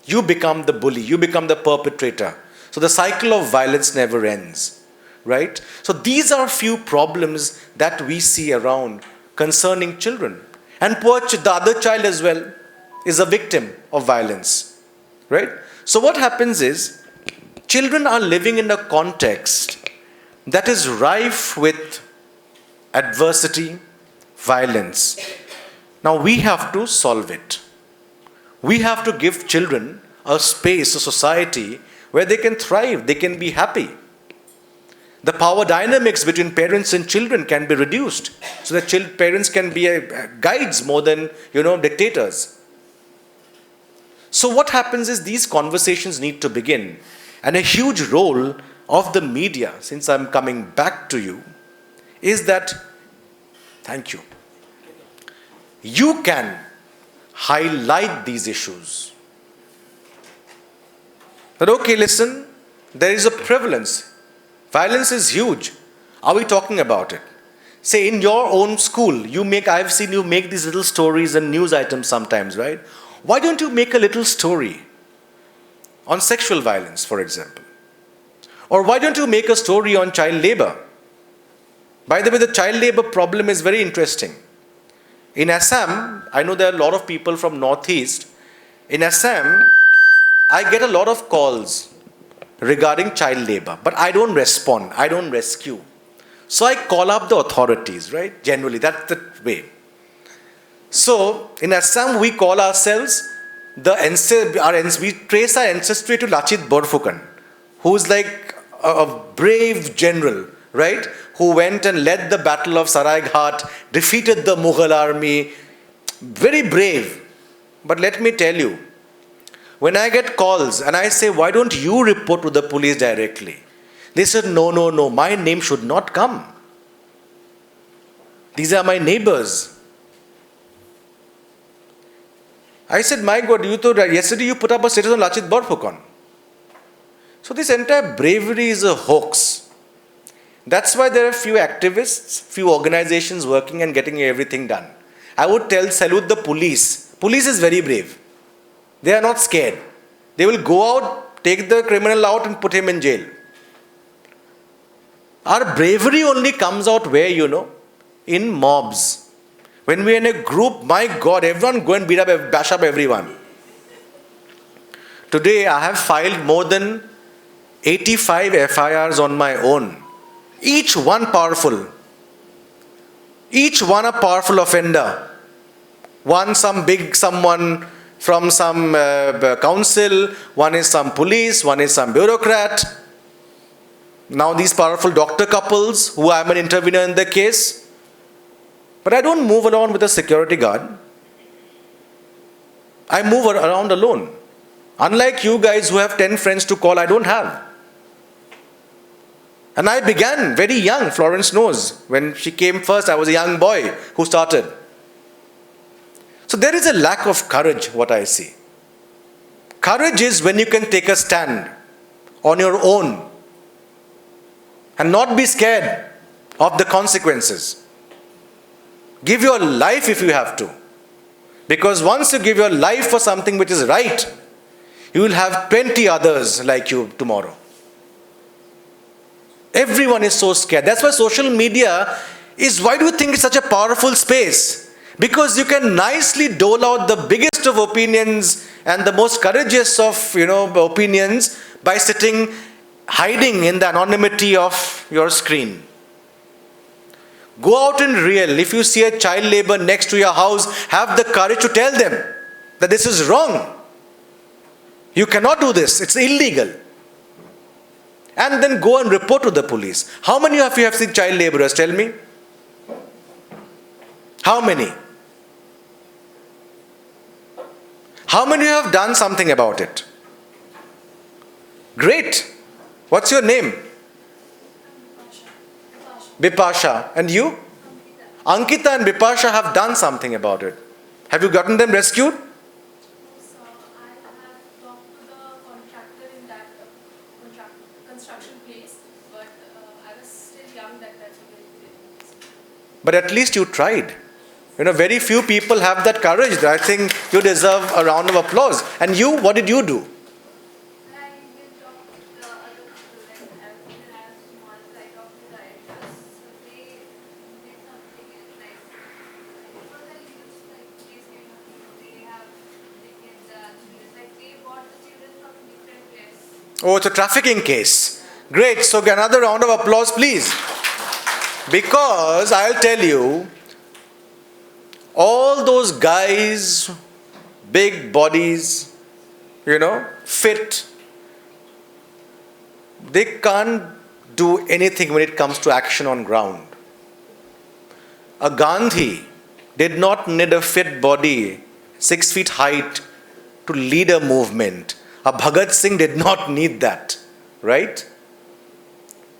You become the bully, you become the perpetrator. So the cycle of violence never ends, right? So these are few problems that we see around concerning children. And the other child as well is a victim of violence, right? So what happens is, children are living in a context that is rife with adversity, violence. Now we have to solve it. We have to give children a space, a society where they can thrive, they can be happy. The power dynamics between parents and children can be reduced so that parents can be guides more than, dictators. So what happens is these conversations need to begin. And a huge role of the media, since I'm coming back to you, is that, thank you, you can highlight these issues. That, okay, listen, there is a prevalence. Violence is huge. Are we talking about it? Say in your own school, I've seen you make these little stories and news items sometimes, right? Why don't you make a little story on sexual violence, for example? Or why don't you make a story on child labor? By the way, the child labor problem is very interesting. In Assam, I know there are a lot of people from Northeast. In Assam, I get a lot of calls regarding child labor, but I don't respond, I don't rescue. So I call up the authorities, right? Generally, that's the way. So in Assam, we call ourselves we trace our ancestry to Lachit Borphukan, who's like a brave general, right? Who went and led the battle of Saraighat, defeated the Mughal army, very brave. But let me tell you, when I get calls and I say, why don't you report to the police directly? They said, no, my name should not come. These are my neighbors. I said, my God, yesterday you put up a status on Lachit Borphukan. So this entire bravery is a hoax. That's why there are few activists, few organizations working and getting everything done. I would salute the police. Police is very brave. They are not scared. They will go out, take the criminal out and put him in jail. Our bravery only comes out where, in mobs. When we are in a group, my God, everyone go and bash up everyone. Today I have filed more than 85 FIRs on my own. Each one powerful. Each one a powerful offender. One someone from some council, one is some police, one is some bureaucrat. Now these powerful doctor couples who I am an intervener in the case. But I don't move around with a security guard. I move around alone. Unlike you guys who have 10 friends to call, I don't have. And I began very young, Florence knows. When she came first, I was a young boy who started. So there is a lack of courage, what I see. Courage is when you can take a stand on your own and not be scared of the consequences. Give your life if you have to. Because once you give your life for something which is right, you will have 20 others like you tomorrow. Everyone is so scared. That's why social media is, why do you think it's such a powerful space? Because you can nicely dole out the biggest of opinions and the most courageous of opinions by hiding in the anonymity of your screen. Go out in real. If you see a child labor next to your house, have the courage to tell them that this is wrong. You cannot do this. It's illegal. And then go and report to the police. How many of you have seen child laborers? Tell me. How many? How many have done something about it? Great. What's your name? Bipasha. And you? Ankita and Bipasha have done something about it. Have you gotten them rescued? But at least you tried. Very few people have that courage. I think you deserve a round of applause. And you, what did you do? I will talk with the other people when I have small side of the directors. So they did something and like because I used like this kind of they have taken the children like they bought the children from different places. Oh, it's a trafficking case. Great. So another round of applause, please. Because I'll tell you, all those guys, big bodies, fit, they can't do anything when it comes to action on ground. A Gandhi did not need a fit body, 6 feet height, to lead a movement. A Bhagat Singh did not need that, right?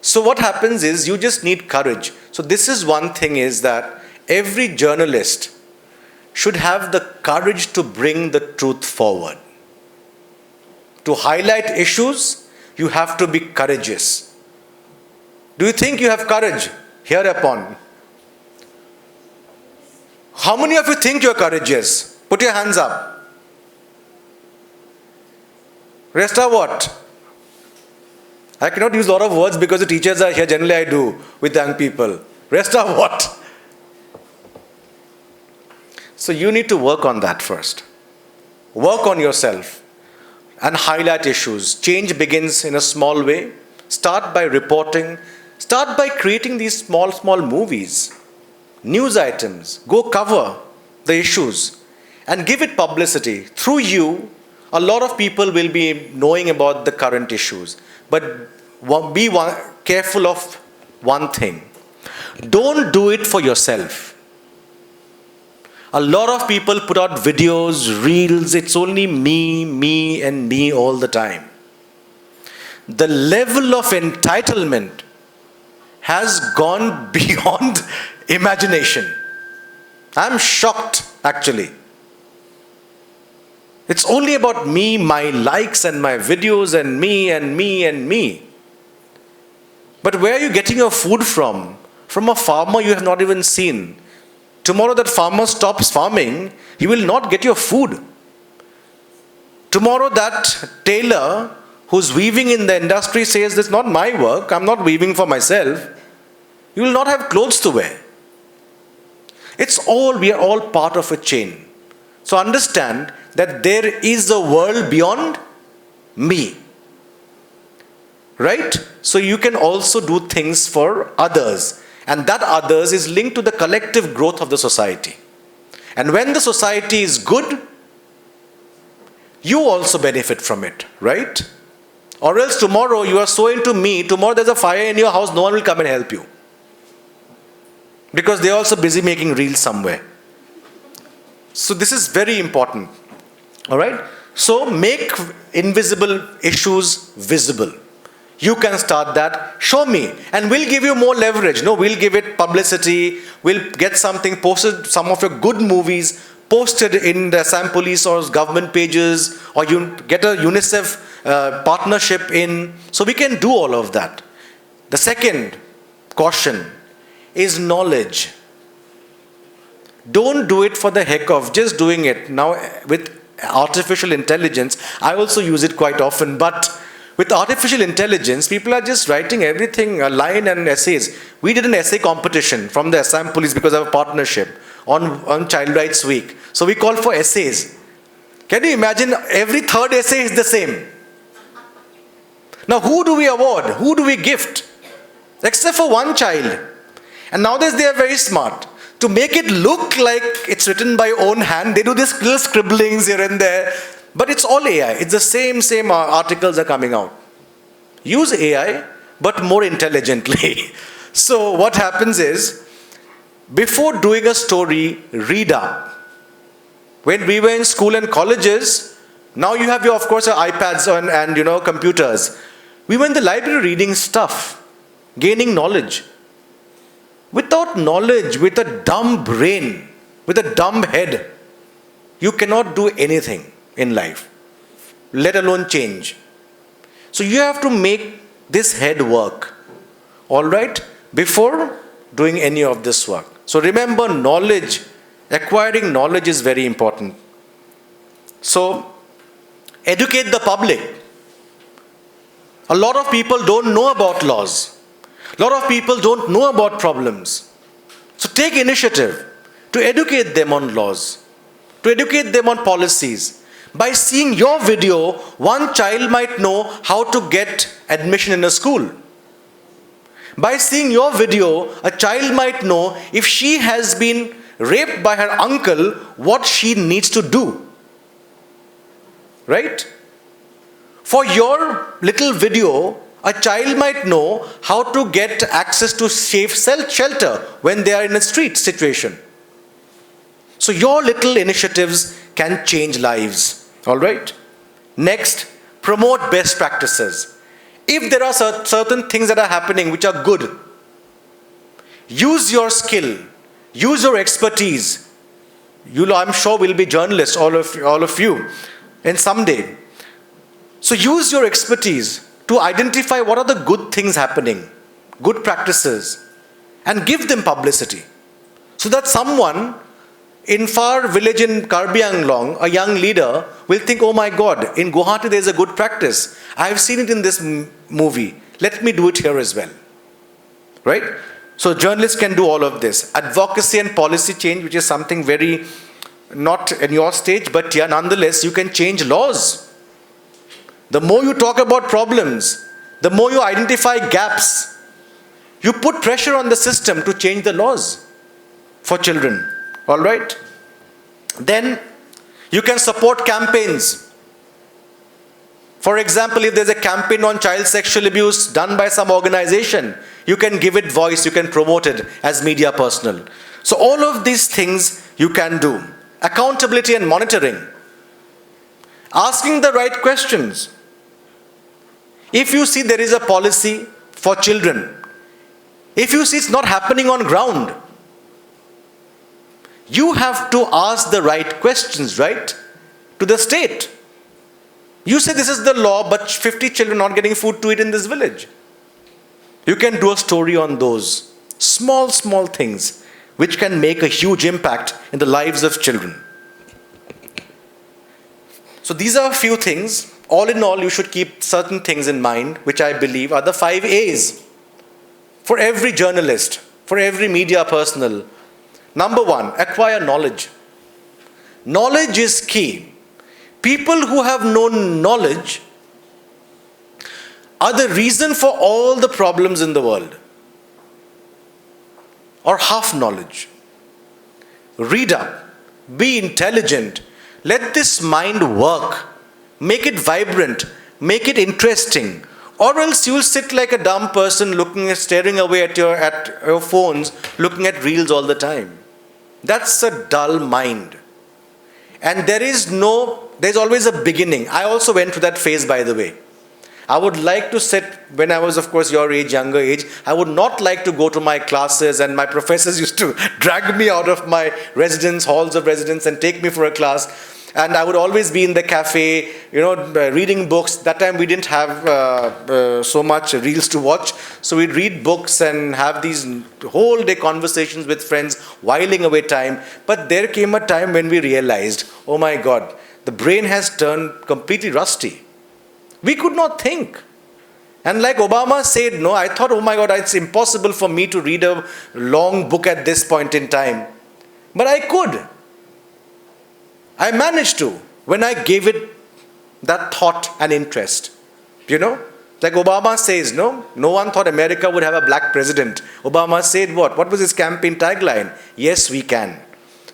So what happens is you just need courage. So this is one thing, is that every journalist should have the courage to bring the truth forward. To highlight issues, you have to be courageous. Do you think you have courage hereupon? How many of you think you are courageous? Put your hands up. Rest are what? I cannot use a lot of words because the teachers are here. Generally I do with young people. Rest are what? So you need to work on that first. Work on yourself and highlight issues. Change begins in a small way. Start by reporting. Start by creating these small movies, news items. Go cover the issues and give it publicity. Through you, a lot of people will be knowing about the current issues. But be careful of one thing. Don't do it for yourself. A lot of people put out videos, reels, it's only me, and me all the time. The level of entitlement has gone beyond imagination. I'm shocked, actually. It's only about me, my likes and my videos and me and me and me. But where are you getting your food from? From a farmer you have not even seen. Tomorrow that farmer stops farming, you will not get your food. Tomorrow that tailor who's weaving in the industry says, "This is not my work, I'm not weaving for myself," you will not have clothes to wear. We are all part of a chain. So understand that there is a world beyond me. Right? So you can also do things for others. And that others is linked to the collective growth of the society. And when the society is good, you also benefit from it, right? Or else tomorrow you are so into me, tomorrow there's a fire in your house, no one will come and help you. Because they're also busy making reels somewhere. So this is very important. Alright? So make invisible issues visible. You can start that. Show me. And we'll give you more leverage. No, we'll give it publicity. We'll get something posted, some of your good movies posted in the Assam Police or government pages, or you get a UNICEF partnership in. So we can do all of that. The second caution is knowledge. Don't do it for the heck of just doing it. Now with artificial intelligence, I also use it quite often, but with artificial intelligence, people are just writing everything, a line and essays. We did an essay competition from the Assam Police because of a partnership on Child Rights Week. So we called for essays. Can you imagine every third essay is the same? Now who do we award? Who do we gift? Except for one child. And nowadays they are very smart. To make it look like it's written by own hand, they do these little scribblings here and there. But it's all AI. It's the same articles are coming out. Use AI, but more intelligently. So what happens is, before doing a story, read up. When we were in school and colleges, now you have of course, your iPads and computers. We were in the library reading stuff, gaining knowledge. Without knowledge, with a dumb brain, with a dumb head, you cannot do anything in life, let alone change. So you have to make this head work, all right, before doing any of this work. So remember, knowledge, acquiring knowledge is very important. So educate the public. A lot of people don't know about laws. A lot of people don't know about problems. So take initiative to educate them on laws, to educate them on policies. By seeing your video, one child might know how to get admission in a school. By seeing your video, a child might know if she has been raped by her uncle, what she needs to do. Right? For your little video, a child might know how to get access to safe shelter when they are in a street situation. So your little initiatives can change lives. All right? Next, promote best practices. If there are certain things that are happening which are good, use your skill, use your expertise. I'm sure will be journalists, all of you, and someday. So use your expertise to identify what are the good things happening, good practices, and give them publicity. So that someone in far village in Karbi Anglong, a young leader will think, oh my God, in Guwahati there is a good practice. I have seen it in this movie. Let me do it here as well. Right? So journalists can do all of this. Advocacy and policy change, which is something very not in your stage, but yeah, nonetheless, you can change laws. The more you talk about problems, the more you identify gaps, you put pressure on the system to change the laws for children. All right? Then you can support campaigns. For example, if there's a campaign on child sexual abuse done by some organization, you can give it voice, you can promote it as media personnel. So all of these things you can do. Accountability and monitoring. Asking the right questions. If you see there is a policy for children, if you see it's not happening on ground, you have to ask the right questions, right? To the state. You say this is the law, but 50 children not getting food to eat in this village. You can do a story on those small things which can make a huge impact in the lives of children. So these are a few things. All in all, you should keep certain things in mind, which I believe are the 5 A's for every journalist, for every media personnel. Number 1, acquire knowledge. Knowledge is key. People who have no knowledge are the reason for all the problems in the world. Or half knowledge. Read up. Be intelligent. Let this mind work. Make it vibrant. Make it interesting. Or else you will sit like a dumb person staring away at your phones, looking at reels all the time. That's a dull mind. And there's always a beginning. I also went through that phase, by the way. I would like to sit, when I was, of course, your age, younger age, I would not like to go to my classes, and my professors used to drag me out of my halls of residence and take me for a class. And I would always be in the cafe, reading books. That time we didn't have so much reels to watch. So we'd read books and have these whole day conversations with friends, whiling away time. But there came a time when we realized, oh my God, the brain has turned completely rusty. We could not think. And like Obama said, I thought, oh my God, it's impossible for me to read a long book at this point in time. But I could. I managed to, when I gave it that thought and interest. Like Obama says, no one thought America would have a black president. Obama said what? What was his campaign tagline? Yes, we can.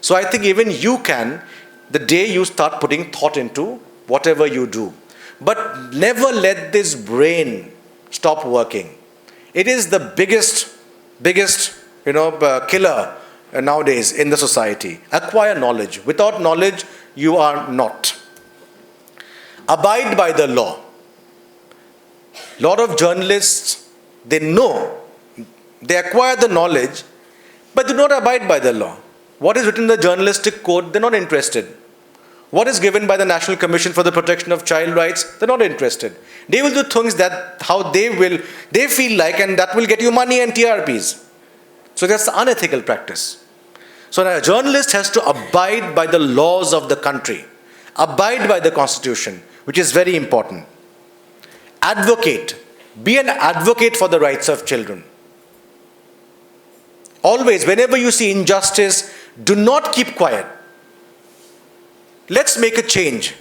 So I think even you can, the day you start putting thought into whatever you do. But never let this brain stop working. It is the biggest killer nowadays in the society. Acquire knowledge. Without knowledge, you are not. Abide by the law. A lot of journalists, they know, they acquire the knowledge, but do not abide by the law. What is written in the journalistic code, they're not interested. What is given by the National Commission for the Protection of Child Rights, they're not interested. They will do things that how they feel like, and that will get you money and TRPs. So that's unethical practice. So now a journalist has to abide by the laws of the country, abide by the constitution, which is very important. Advocate. Be an advocate for the rights of children. Always, whenever you see injustice, do not keep quiet. Let's make a change.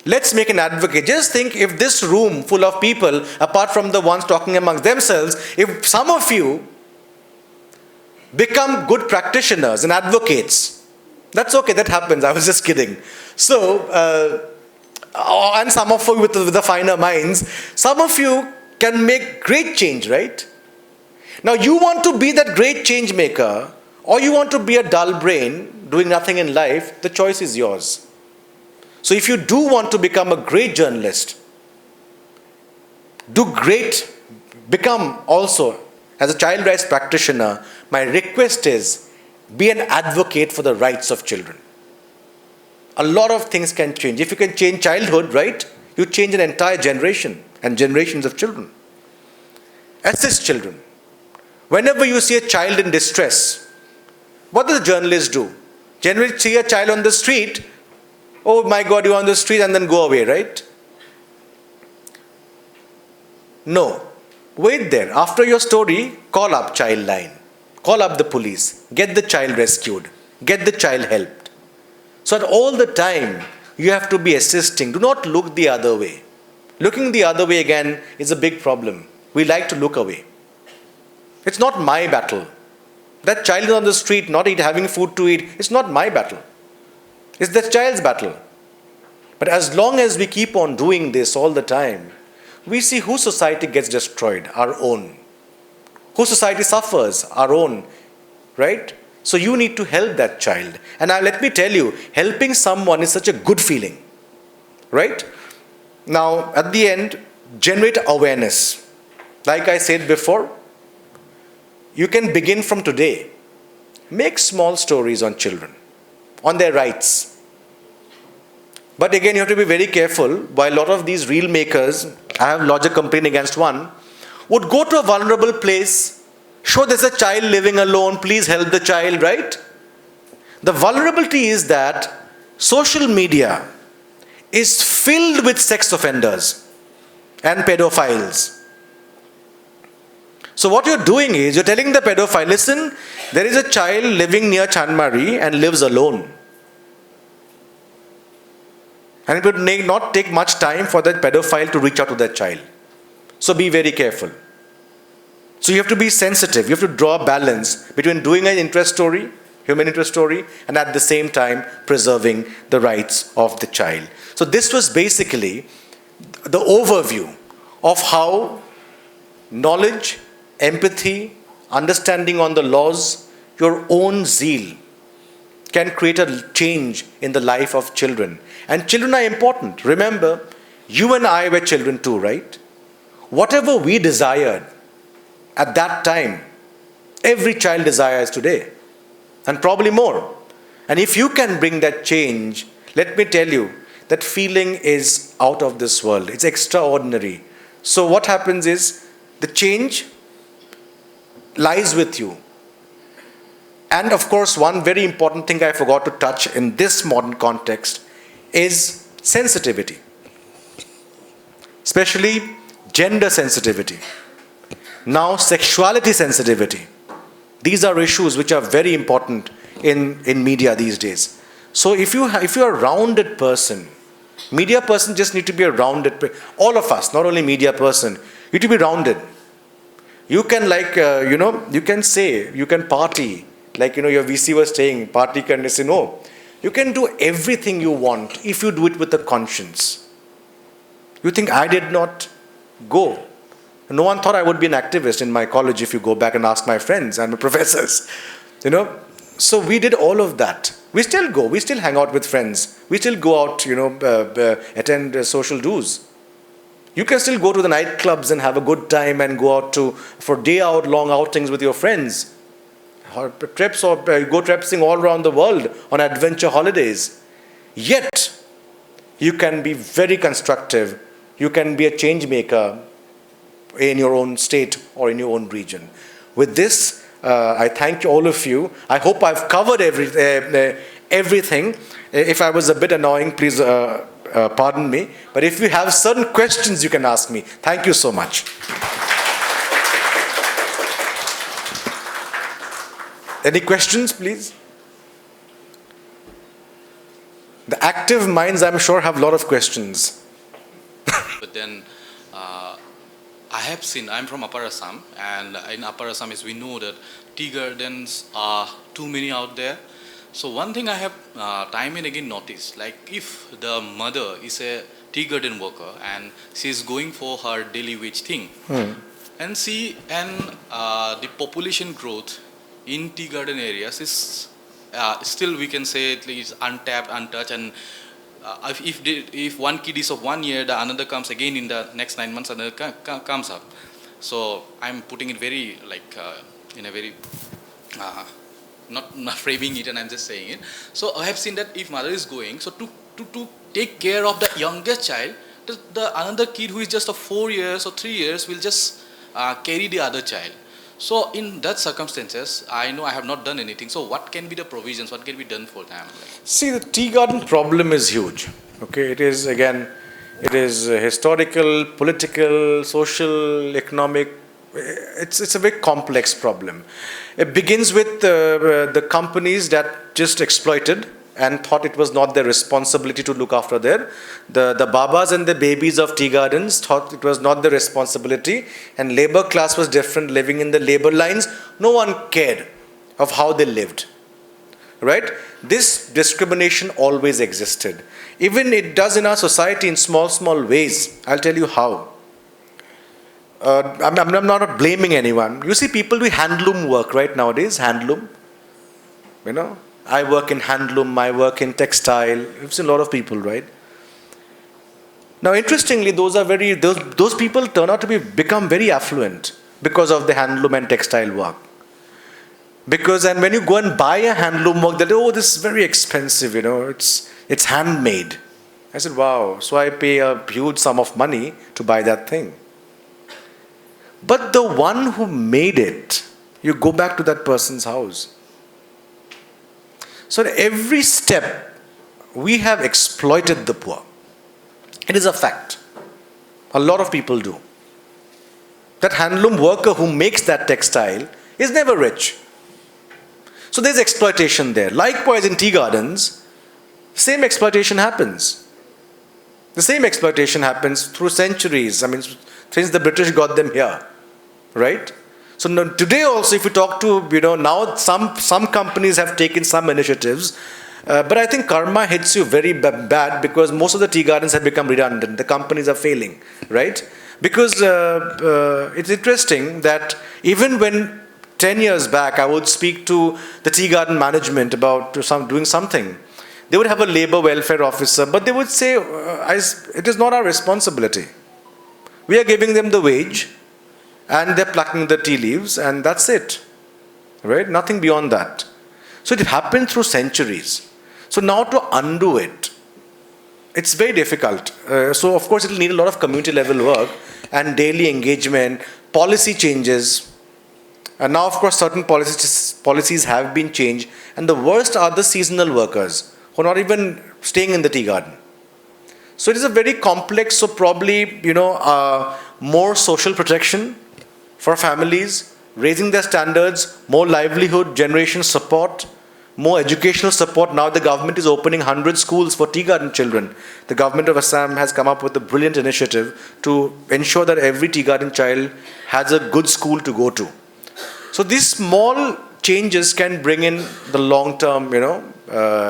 Let's make an advocate. Just think, if this room full of people, apart from the ones talking amongst themselves, if some of you become good practitioners and advocates, that's okay, that happens. I was just kidding. So, and some of you with the finer minds, some of you can make great change, right? Now, you want to be that great change maker, or you want to be a dull brain doing nothing in life, the choice is yours. So if you do want to become a great journalist, become also, as a child rights practitioner, my request is, be an advocate for the rights of children. A lot of things can change. If you can change childhood, right, you change an entire generation and generations of children. Assist children. Whenever you see a child in distress, what does a journalist do? Generally see a child on the street, oh my God, you're on the street, and then go away, right? No. Wait there. After your story, call up child line. Call up the police. Get the child rescued. Get the child helped. So at all the time, you have to be assisting. Do not look the other way. Looking the other way again is a big problem. We like to look away. It's not my battle. That child is on the street, not having food to eat, it's not my battle. It's the child's battle. But as long as we keep on doing this all the time, we see whose society gets destroyed, our own. Whose society suffers, our own, right? So you need to help that child. And now let me tell you, helping someone is such a good feeling, right? Now, at the end, generate awareness. Like I said before, you can begin from today. Make small stories on children, on their rights. But again, you have to be very careful. While a lot of these reel makers, I have lodged a complaint against one, would go to a vulnerable place, show there's a child living alone, please help the child, right? The vulnerability is that social media is filled with sex offenders and pedophiles. So what you're doing is, you're telling the pedophile, listen, there is a child living near Chanmari and lives alone. And it would not take much time for that pedophile to reach out to that child. So be very careful. So you have to be sensitive. You have to draw a balance between doing an interest story, human interest story, and at the same time preserving the rights of the child. So this was basically the overview of how knowledge, empathy, understanding on the laws, your own zeal can create a change in the life of children. And children are important. Remember, you and I were children too, right? Whatever we desired at that time, every child desires today, and probably more. And if you can bring that change, let me tell you, that feeling is out of this world. It's extraordinary. So what happens is, the change lies with you. And of course, one very important thing I forgot to touch in this modern context is sensitivity. Especially gender sensitivity. Now, sexuality sensitivity. These are issues which are very important in media these days. So if you're a rounded person, media person just need to be a rounded, all of us, not only media person, you need to be rounded. You can you can say, you can party, like your VC was saying, party can say no. You can do everything you want if you do it with a conscience. You think I did not go? No one thought I would be an activist in my college if you go back and ask my friends and my professors. So we did all of that. We still go, we still hang out with friends. We still go out, attend social dues. You can still go to the nightclubs and have a good time and go out for day-out long outings with your friends. Or trips, or go traipsing all around the world on adventure holidays. Yet, you can be very constructive. You can be a change maker in your own state or in your own region. With this, I thank all of you. I hope I've covered everything. If I was a bit annoying, please pardon me. But if you have certain questions, you can ask me. Thank you so much. Any questions, please? The active minds, I'm sure, have a lot of questions. But then I have seen, I'm from Upper Assam, and in Upper Assam, as we know that tea gardens are too many out there. So one thing I have time and again noticed, like if the mother is a tea garden worker and she is going for her daily wage thing, and the population growth in tea garden areas is still, we can say, it is untapped, untouched, and if one kid is of 1 year, the another comes again in the next 9 months, another comes up. So I'm putting it very in a very not framing it, and I'm just saying it. So I have seen that if mother is going, so to take care of the youngest child, the another kid who is just of 4 years or 3 years will just carry the other child. So in that circumstances, I know I have not done anything. So what can be the provisions? What can be done for them? See, the tea garden problem is huge. Okay, it is historical, political, social, economic. It's a very complex problem. It begins with the companies that just exploited and thought it was not their responsibility to look after the babas and the babies of tea gardens thought it was not their responsibility, and labor class was different, living in the labor lines. No one cared of how they lived, right? This discrimination always existed. Even it does in our society in small ways. I'll tell you how. I'm not blaming anyone. You see people do handloom work right nowadays, handloom, you know. I work in handloom, I work in textile. You've seen a lot of people, right? Now, interestingly, those people turn out to become very affluent because of the handloom and textile work. And when you go and buy a handloom work, they'll say, oh, this is very expensive, you know, it's handmade. I said, wow. So I pay a huge sum of money to buy that thing. But the one who made it, you go back to that person's house. So at every step, we have exploited the poor. It is a fact. A lot of people do. That handloom worker who makes that textile is never rich. So there's exploitation there. Likewise in tea gardens, same exploitation happens. The same exploitation happens through centuries. I mean, since the British got them here, right? So today also, if you talk to, now some companies have taken some initiatives, but I think karma hits you very bad because most of the tea gardens have become redundant. The companies are failing, right? Because it's interesting that even when 10 years back I would speak to the tea garden management about doing something, they would have a labor welfare officer, but they would say, it is not our responsibility. We are giving them the wage, and they're plucking the tea leaves, and that's it, right? Nothing beyond that. So it happened through centuries. So now to undo it, it's very difficult. So of course, it'll need a lot of community level work and daily engagement, policy changes. And now, of course, certain policies have been changed. And the worst are the seasonal workers who are not even staying in the tea garden. So it is a very complex, so probably, more social protection for families, raising their standards, more livelihood generation support, more educational support. Now the government is opening 100 schools for tea garden children. The government of Assam has come up with a brilliant initiative to ensure that every tea garden child has a good school to go to. So these small changes can bring in the long-term,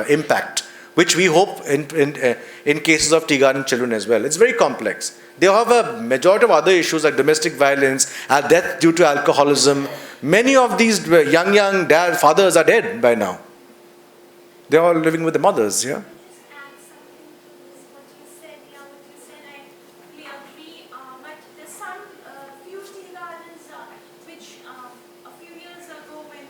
impact, which we hope in cases of tea garden children as well. It's very complex. They have a majority of other issues like domestic violence, death due to alcoholism. Many of these young fathers are dead by now. They're all living with the mothers, yeah? Add something to this, what you said, we agree, but there's some few tea gardens which a few years ago when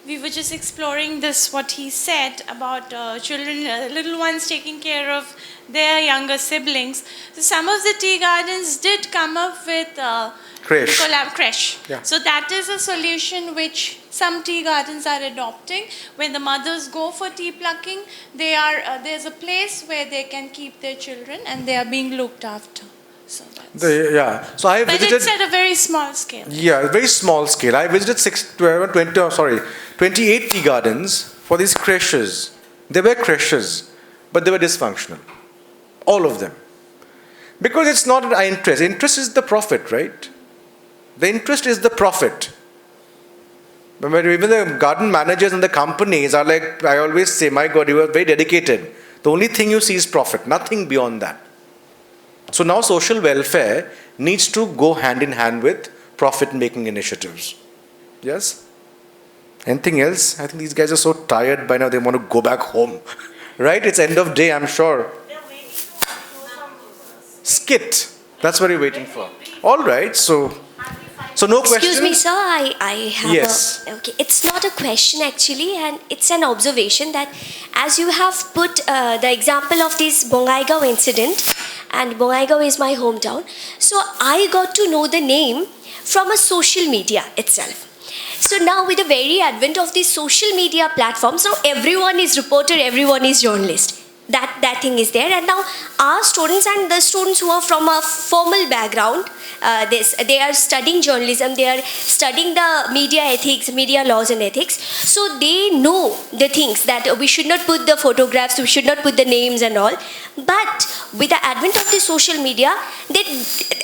we were just just exploring this, what he said about children, little ones taking care of their younger siblings. So some of the tea gardens did come up with Creche. creche. Yeah. So that is a solution which some tea gardens are adopting. When the mothers go for tea plucking, there's a place where they can keep their children and they are being looked after. So that's, So I but visited. it's at a very small scale. Yeah, very small scale. I visited 28 tea gardens for these creches. They were creches, but they were dysfunctional. All of them. Because it's not an interest. Interest is the profit, right? The interest is the profit. But even the garden managers and the companies are like, I always say, my God, you are very dedicated. The only thing you see is profit, nothing beyond that. So now social welfare needs to go hand in hand with profit-making initiatives. Yes? Anything else? I think these guys are so tired by now, they want to go back home. Right? It's end of day, I'm sure. Skit. That's what you're waiting for. All right, so no question. Excuse me, sir. I have Yes. okay. It's not a question actually, and it's an observation that as you have put the example of this Bongaigaon incident, and Bongaigaon is my hometown, so I got to know the name from a social media itself. So now with the very advent of these social media platforms, now everyone is reporter, everyone is journalist. That thing is there, and now our students and the students who are from a formal background, they are studying journalism, they are studying the media ethics, media laws and ethics, so they know the things that we should not put the photographs, we should not put the names and all. But with the advent of the social media, that,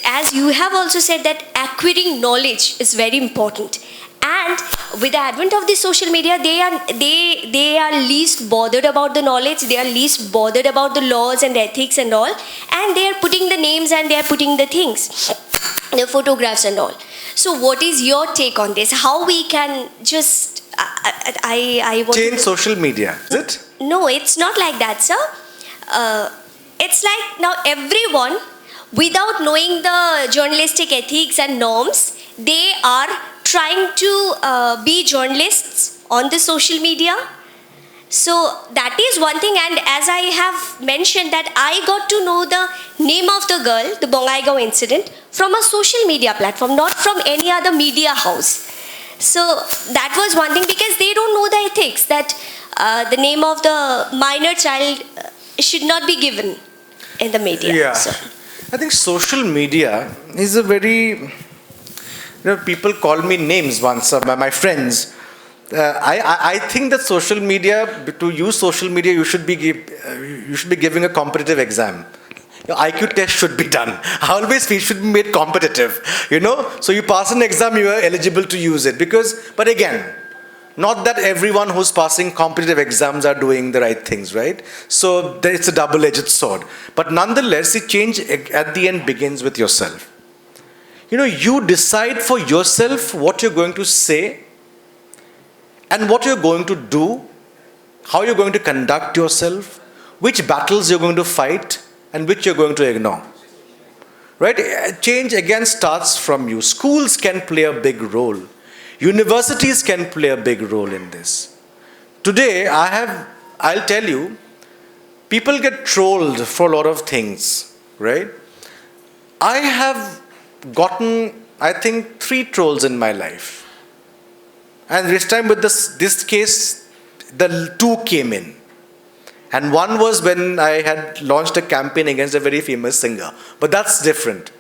as you have also said, that acquiring knowledge is very important. And with the advent of the social media, they are least bothered about the knowledge, they are least bothered about the laws and ethics and all, and they are putting the names and they are putting the things, the photographs and all. So what is your take on this? How we can just, I want Change to, social media, is it? No, it's not like that, sir. It's like now everyone, without knowing the journalistic ethics and norms, they are trying to be journalists on the social media. So that is one thing, and as I have mentioned that I got to know the name of the girl, the Bongaigaon incident, from a social media platform, not from any other media house. So that was one thing, because they don't know the ethics, that the name of the minor child should not be given in the media. Yeah. So. I think social media is a very, people call me names once, my friends. I think that social media, to use social media, you should be giving a competitive exam. Your IQ test should be done. I always feel it should be made competitive, So you pass an exam, you are eligible to use it. But again, not that everyone who's passing competitive exams are doing the right things, right? So it's a double-edged sword. But nonetheless, the change at the end begins with yourself. You decide for yourself what you're going to say and what you're going to do, how you're going to conduct yourself, which battles you're going to fight and which you're going to ignore. Right? Change again starts from you. Schools can play a big role. Universities can play a big role in this. Today, I'll tell you, people get trolled for a lot of things, right? I have gotten, I think, 3 trolls in my life. And this time with this case, the 2 came in. And one was when I had launched a campaign against a very famous singer. But that's different.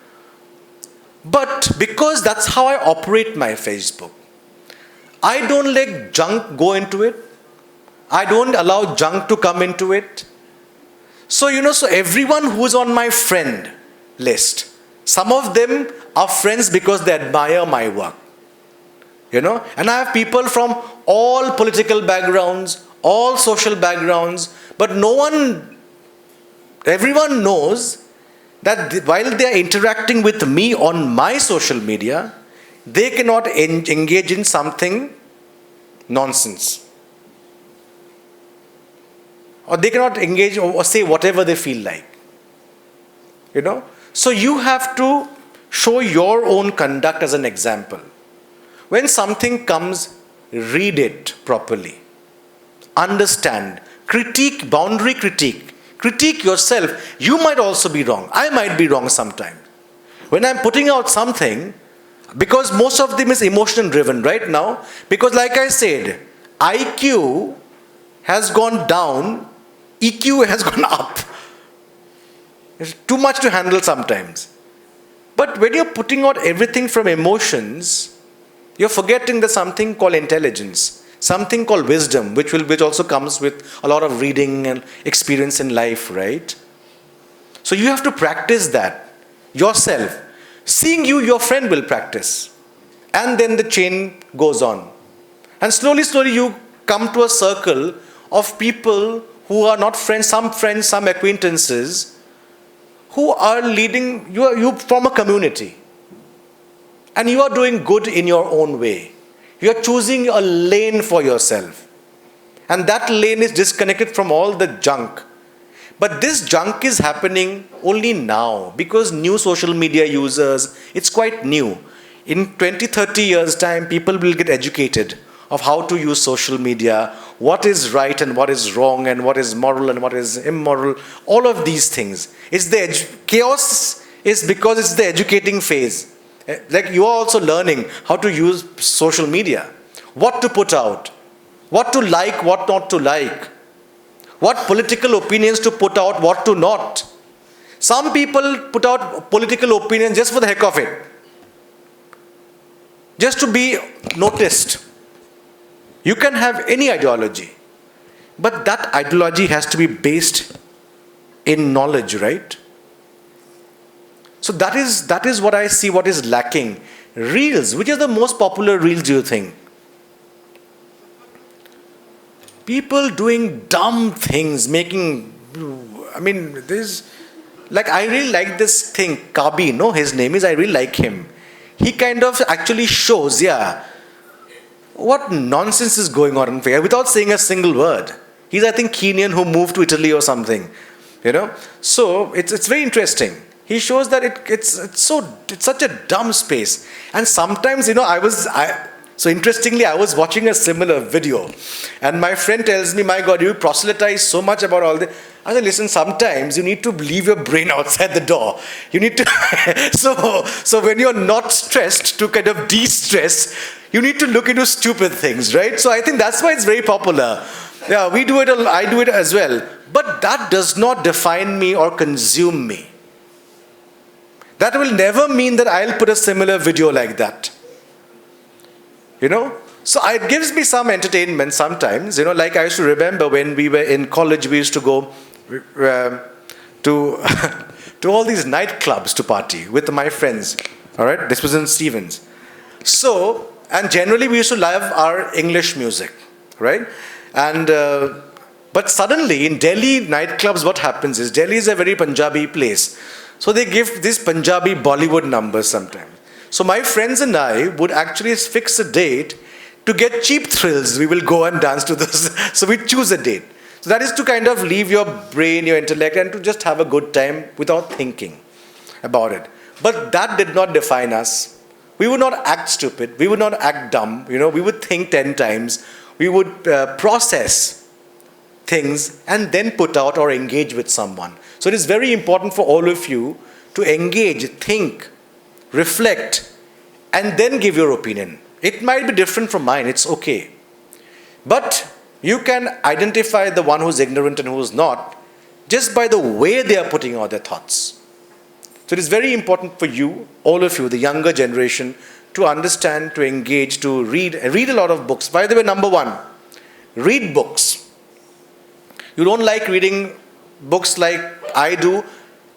But because that's how I operate my Facebook, I don't let junk go into it. I don't allow junk to come into it. So, so everyone who's on my friend list, some of them are friends because they admire my work. And I have people from all political backgrounds, all social backgrounds, but everyone knows that while they are interacting with me on my social media, they cannot engage in something nonsense. Or they cannot engage or say whatever they feel like. So you have to show your own conduct as an example. When something comes read it properly. Understand. Critique, boundary critique. Critique yourself. You might also be wrong. I might be wrong sometimes. When I'm putting out something, because most of them is emotion driven right now, because like I said, IQ has gone down, EQ has gone up. It's too much to handle sometimes. But when you're putting out everything from emotions, you're forgetting there's something called intelligence, something called wisdom, which also comes with a lot of reading and experience in life, right? So you have to practice that yourself. Seeing you, your friend will practice. And then the chain goes on. And slowly, you come to a circle of people who are not friends, some acquaintances, who are leading, you from a community. And you are doing good in your own way. You are choosing a lane for yourself. And that lane is disconnected from all the junk. But this junk is happening only now because new social media users, it's quite new. In 20, 30 years' time, people will get educated of how to use social media, what is right and what is wrong, and what is moral and what is immoral, all of these things. Chaos is because it's the educating phase. Like you are also learning how to use social media, what to put out, what to like, what not to like, what political opinions to put out, what to not. Some people put out political opinions just for the heck of it, just to be noticed. You can have any ideology, but that ideology has to be based in knowledge, right? So that is what I see, what is lacking. Reels, which are the most popular reels, do you think? People doing dumb things, I really like this thing, Kabi, no, his name is, I really like him. He kind of actually shows, what nonsense is going on in here without saying a single word. He's, I think, Kenyan who moved to Italy or something, So it's very interesting. He shows that it's such a dumb space. And sometimes, so interestingly, I was watching a similar video, and my friend tells me, my God, you proselytize so much about all this. I said, listen, sometimes you need to leave your brain outside the door. You need to, so when you're not stressed, to kind of de-stress, you need to look into stupid things, right? So I think that's why it's very popular. Yeah, we do it, I do it as well. But that does not define me or consume me. That will never mean that I'll put a similar video like that. So it gives me some entertainment sometimes. Like I used to remember when we were in college, we used to go to all these nightclubs to party with my friends. All right, this was in Stevens. So, and generally we used to love our English music, right? And but suddenly in Delhi nightclubs, what happens is, Delhi is a very Punjabi place. So they give these Punjabi Bollywood numbers sometimes. So my friends and I would actually fix a date to get cheap thrills. We will go and dance to this. So we choose a date. So that is to kind of leave your brain, your intellect, and to just have a good time without thinking about it. But that did not define us. We would not act stupid. We would not act dumb. We would think 10 times. We would process things and then put out or engage with someone. So it is very important for all of you to engage, think, reflect, and then give your opinion. It might be different from mine, it's okay. But you can identify the one who's ignorant and who's not just by the way they are putting out their thoughts. So it is very important for you, all of you, the younger generation, to understand, to engage, to read a lot of books. By the way, number one, read books. You don't like reading books like I do,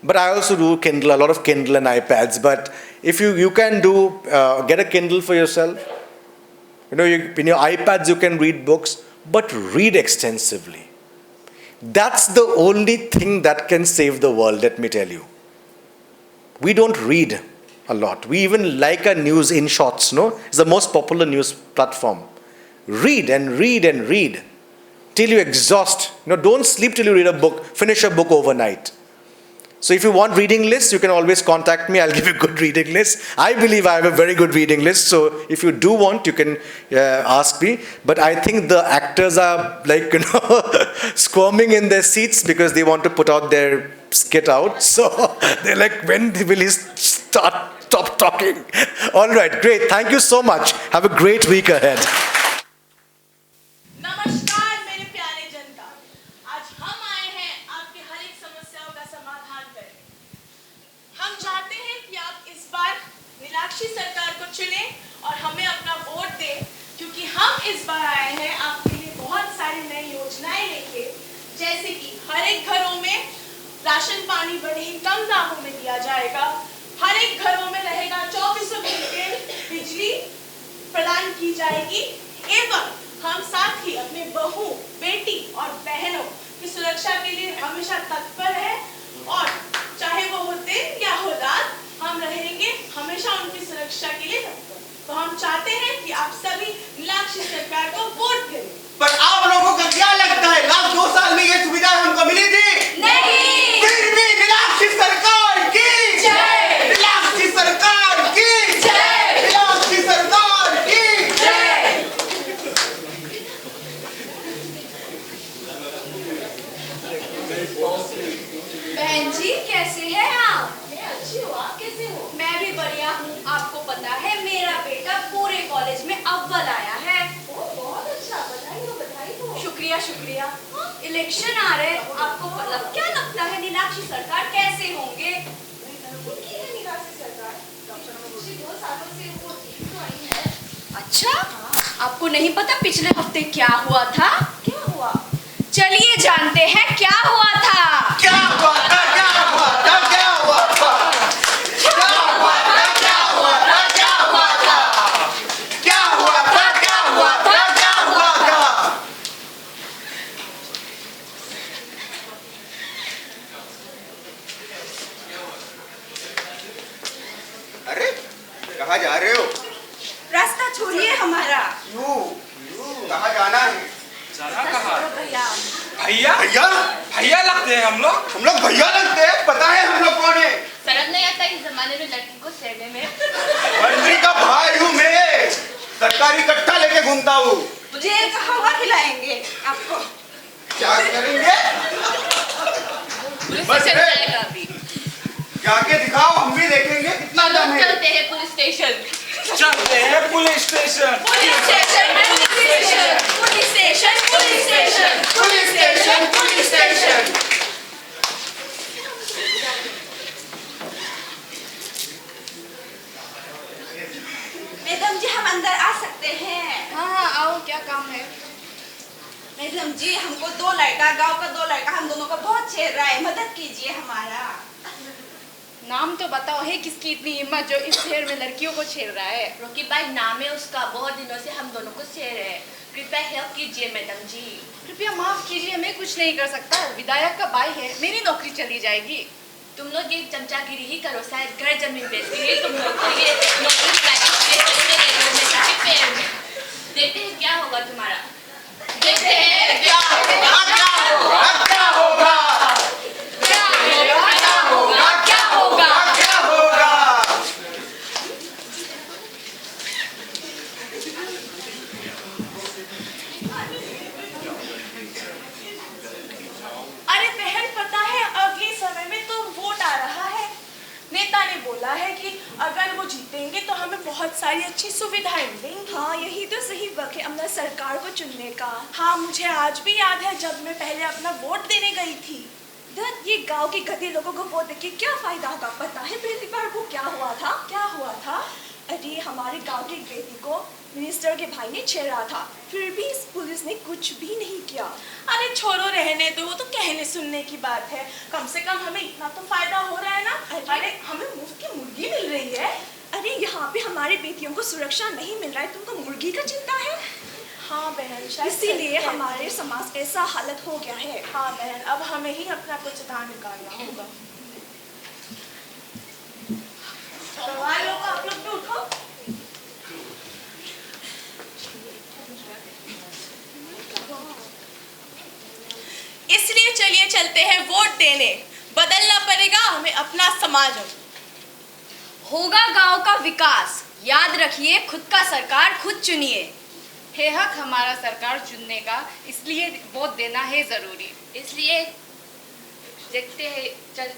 but I also do Kindle, a lot of Kindle and iPads. But if you can do, get a Kindle for yourself. In your iPads you can read books, but read extensively. That's the only thing that can save the world, let me tell you. We don't read a lot. We even like our news in shorts, no? It's the most popular news platform. Read and read and read till you exhaust. Don't sleep till you read a book, finish a book overnight. So if you want reading lists, you can always contact me. I'll give you a good reading list. I believe I have a very good reading list. So if you do want, you can ask me. But I think the actors are like, squirming in their seats because they want to put out their skit out. So they're like, when will he stop talking? All right, great. Thank you so much. Have a great week ahead. नमस्कार मेरे प्यारे जनता, आज हम आए हैं आपकी हर एक समस्याओं का समाधान करने। हम चाहते हैं कि आप इस बार नीलाक्षी सरकार को चुनें और हमें अपना वोट दें, क्योंकि हम इस बार आए हैं आपके लिए बहुत सारी नई योजनाएं लेके, जैसे कि हर एक घरों में राशन पानी बड़े ही कम दामों में दिया जाएगा, हर एक घरों में रहेगा 24 घंटे बिजली प्रदान की जाएगी, एवं हम साथ ही अपने बहू, बेटी और बहनों की सुरक्षा के लिए हमेशा तत्पर है, और चाहे वो हो दिन या हो रात, हम रहेंगे हमेशा उनकी सुरक्षा के लिए तत्पर। तो हम चाहते हैं कि आप सभी नीलाक्षी सरकार को वोट दें। पर आप लोगों को क्या लगता है, लास्ट 2 साल में ये सुविधा हमको मिली थी? नहीं। फिर भी नीलाक्षी सरकार की जय, नीलाक्षी सरकार की जय, नीलाक्षी सरकार की जय। बहन जी कैसे हैं आप? मैं अच्छी हूँ, आप कैसे हो? मैं भी बढ़िया हूँ। आपको पता है मेरा बेटा पूरे कॉलेज में अव्वल आया है। ओ बहुत अच्छा, बधाई हो बधाई हो। शुक्रिया शुक्रिया। इलेक्शन आ रहे, आपको क्या लगता है नीलाक्षी सरकार कैसे होंगे? उनकी है नीलाक्षी सरकार, पिछले 2 सालों से वो जीत तो आई है। अच्छा, आपको नहीं पता पिछले हफ्ते क्या हुआ था? क्या हुआ? चलिए जानते हैं क्या हुआ था। क्या हुआ था? क्या हुआ था? क्या हुआ था? क्या हुआ था? क्या हुआ था? क्या हुआ था? क्या हुआ था? क्या हुआ था? क्या हुआ था? अरे कहाँ जा रहे हो? रास्ता छोड़िए हमारा। यू कहाँ जाना है? जाना कहाँ? भैया भैया भैया भैया लगते हैं हम लोग भैया लगते हैं। पता है हम लोग कौन है? शर्म नहीं आता इस जमाने में लड़की को छेड़ने में? मंत्री का भाई हूँ मैं, सरकारी कट्टा लेके घूमता हूँ। मुझे हवा खिलाएंगे आपको। क्या करेंगे? बस जाएगा अभी। जाके दिखाओ, हम भी देखेंगे कितना दम है। चलते हैं पुलिस स्टेशन। चलते हैं police station. Police station police station police station police station police station. Madam ji हम अंदर आ सकते हैं? हाँ आओ, क्या काम है? मैडम जी हमको 2 लड़का, गांव का 2 लड़का हम दोनों को बहुत छेड़ रहा है, मदद कीजिए हमारा। नाम तो बताओ है किसकी इतनी हिम्मत जो इस शहर में लड़कियों को छेड़ रहा है? रोकी भाई नाम है उसका, बहुत दिनों से हम दोनों को छेड़ रहे हैं, कृपया हेल्प कीजिए मैडम जी। कृपया माफ कीजिए, मैं कुछ नहीं कर सकता, विधायक का भाई है, मेरी नौकरी चली जाएगी। तुम लोग ये चमचागिरी ही करो, शायद घर जमीन बेच के तुम लोग को ये नौकरी देखते हैं क्या होगा तुम्हारा। देखते हैं क्या होगा, क्या होगा, क्या होगा, क्या होगा, क्या होगा, क्या होगा। अरे बहन पता है अगले समय में तो वोट आ रहा है, नेता ने बोला है कि अगर वो जीतेंगे तो हमें बहुत सारी अच्छी सुविधाएं मिलेंगी। हाँ यही तो सही वक्त है अपना सरकार को चुनने का। हाँ मुझे आज भी याद है जब मैं पहले अपना वोट देने गई थी। ये गांव के गधे लोगों को वोट देके क्या फायदा होगा? पता है पहली बार वो क्या हुआ था? क्या हुआ था? अरे हमारे गांव की बेटी को मिनिस्टर के भाई ने छेड़ा था, फिर भी इस पुलिस ने कुछ भी नहीं किया। अरे छोड़ो रहने दो, वो तो कहने सुनने की बात है, कम से कम हमें इतना तो फायदा हो रहा है ना। अरे हमें मुफ्त की मुर्गी मिल रही है। अरे यहाँ पे हमारी बेटियों को सुरक्षा नहीं मिल रहा है, तुमको मुर्गी का चिंता है? हाँ बहन, इसीलिए हमारे समाज ऐसा हालत हो गया है। हाँ बहन, अब हमें ही अपना कुछ दान निकालना होगा। आप लोग भी उठो। इसलिए चलिए चलते हैं वोट देने। बदलना पड़ेगा हमें अपना समाज। होगा गांव का विकास, याद रखिए खुद का सरकार खुद चुनिए। है हक हमारा सरकार चुनने का, इसलिए वोट देना है जरूरी। इसलिए देखते हैं चल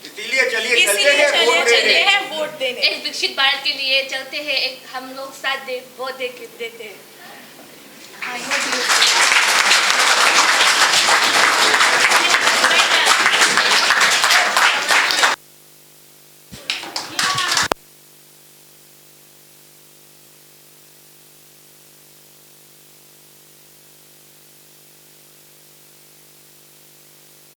इसीलिए चलिए चलिए हैं वोट देने। एक विकसित भारत के लिए चलते हैं, एक हम लोग साथ दे वोट दे के देते हैं।